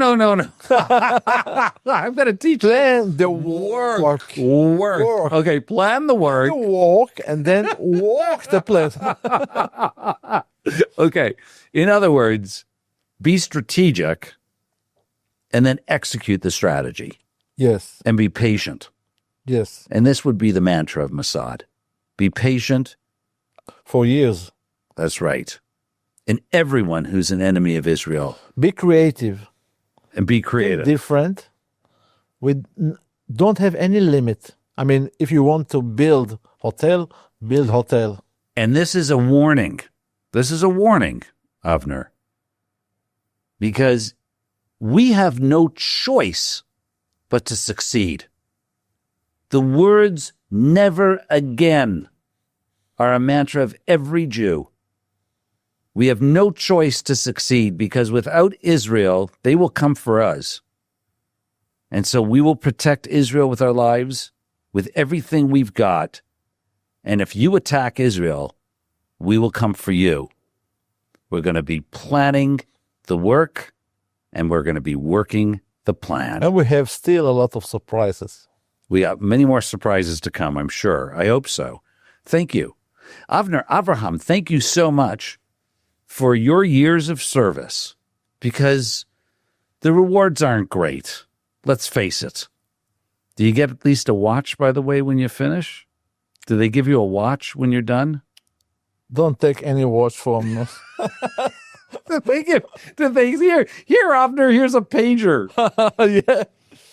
A: I'm going to teach
B: Plan the
A: work.
B: work.
A: Work. Okay, plan the work.
B: You walk and then walk the plan.
A: Okay, in other words, be strategic and then execute the strategy
B: Yes.
A: and be patient.
B: Yes.
A: And this would be the mantra of Mossad. Be patient.
B: For years.
A: That's right. And everyone who's an enemy of Israel,
B: Be creative.
A: and be creative.
B: Different. We don't have any limit. I mean, if you want to build hotel, build hotel.
A: And this is a warning. This is a warning, Avner. because we have no choice but to succeed. The words "never again" are a mantra of every Jew. We have no choice to succeed because without Israel, they will come for us. And so we will protect Israel with our lives, with everything we've got. And if you attack Israel, we will come for you. We're going to be planning the work, and we're going to be working the plan.
B: And we have still a lot of surprises.
A: We have many more surprises to come, I'm sure. I hope so. Thank you. Avner Avraham, thank you so much for your years of service, because the rewards aren't great. Let's face it. Do you get at least a watch, by the way, when you finish? Do they give you a watch when you're done?
B: Don't take any watch from us.
A: Did they here, Avner, here's a pager.
B: Yeah.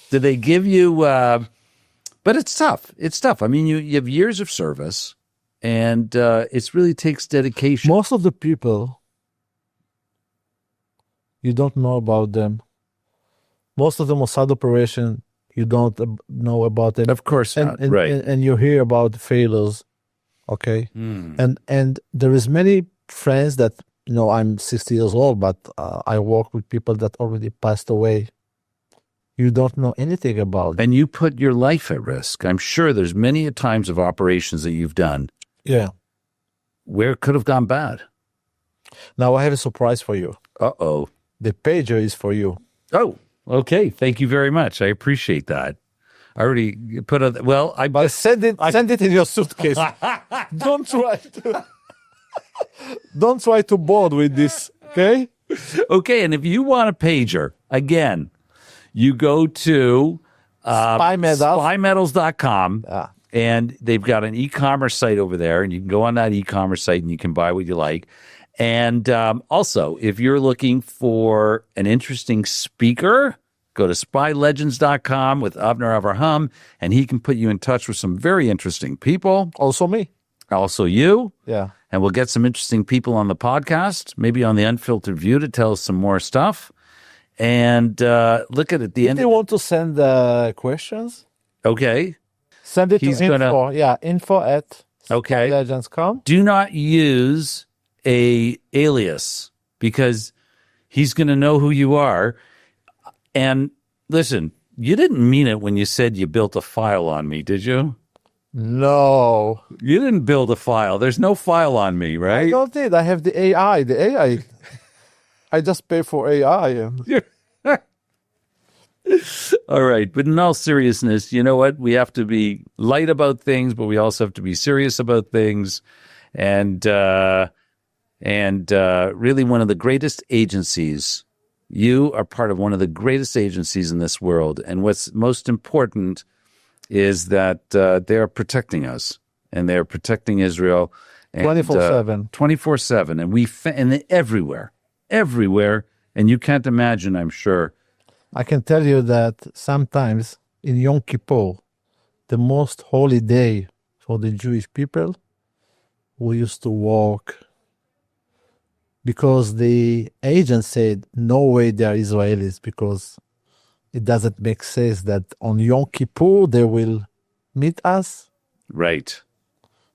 A: Did they give you, but it's tough. It's tough. I mean, you have years of service, and it really takes dedication.
B: Most of the people, you don't know about them. Most of the Mossad operation, you don't know about it.
A: Of course not, right.
B: And you hear about the failures, okay? And there is many friends that, I'm 60 years old, but I work with people that already passed away. You don't know anything about it.
A: And you put your life at risk. I'm sure there's many times of operations that you've done.
B: Yeah.
A: Where it could have gone bad.
B: Now I have a surprise for you.
A: Uh-oh.
B: The pager is for you.
A: Oh, okay. Thank you very much. I appreciate that. I already put a, well,
B: But send it in your suitcase. Don't try to board with this, okay?
A: Okay, and if you want a pager, again, you go to spymedals.com, and they've got an e-commerce site over there, and you can go on that e-commerce site and you can buy what you like. And also, if you're looking for an interesting speaker, go to spylegends.com with Avner Avraham, and he can put you in touch with some very interesting people.
B: Also me.
A: Also you.
B: Yeah.
A: And we'll get some interesting people on the podcast, maybe on the Unfiltered View, to tell us some more stuff. And look at the end.
B: If you want to send questions,
A: okay.
B: Send it to info. Yeah, info@legends.com.
A: Do not use a alias, because he's going to know who you are. And listen, you didn't mean it when you said you built a file on me, did you?
B: No.
A: You didn't build a file. There's no file on me, right?
B: I don't need. I have the AI. The AI. I just pay for AI.
A: All right. But in all seriousness, you know what? We have to be light about things, but we also have to be serious about things. And really one of the greatest agencies. You are part of one of the greatest agencies in this world. And what's most important is that they are protecting us, and they are protecting Israel.
B: 24/7.
A: 24/7. And everywhere. And you can't imagine, I'm sure.
B: I can tell you that sometimes in Yom Kippur, the most holy day for the Jewish people, we used to walk, because the agent said, no way they are Israelis, because it doesn't make sense that on Yom Kippur they will meet us.
A: Right.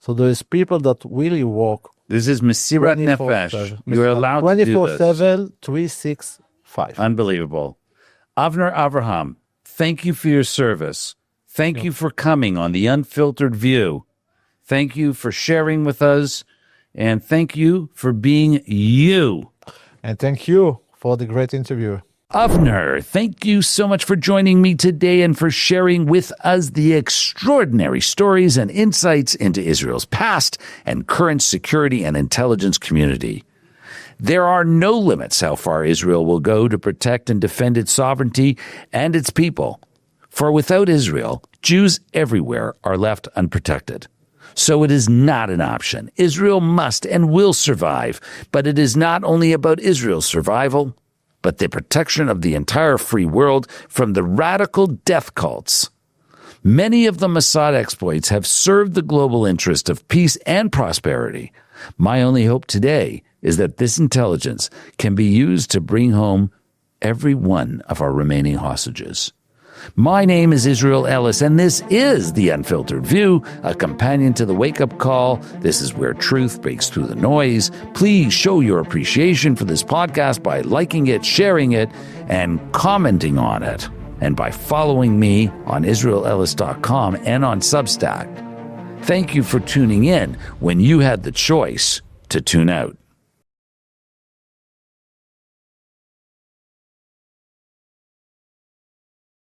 B: So there is people that really walk.
A: This is Mesirat Nefesh. You're allowed to do this.
B: 24/7, 365.
A: Unbelievable. Avner Avraham, thank you for your service. Thank you for coming on the Unfiltered View. Thank you for sharing with us. And thank you for being you.
B: And thank you for the great interview.
A: Avner, thank you so much for joining me today and for sharing with us the extraordinary stories and insights into Israel's past and current security and intelligence community. There are no limits how far Israel will go to protect and defend its sovereignty and its people. For without Israel, Jews everywhere are left unprotected. So it is not an option. Israel must and will survive, but it is not only about Israel's survival, but the protection of the entire free world from the radical death cults. Many of the Mossad exploits have served the global interest of peace and prosperity. My only hope today is that this intelligence can be used to bring home every one of our remaining hostages. My name is Israel Ellis, and this is The Unfiltered View, a companion to the wake-up call. This is where truth breaks through the noise. Please show your appreciation for this podcast by liking it, sharing it, and commenting on it, and by following me on IsraelEllis.com and on Substack. Thank you for tuning in when you had the choice to tune out.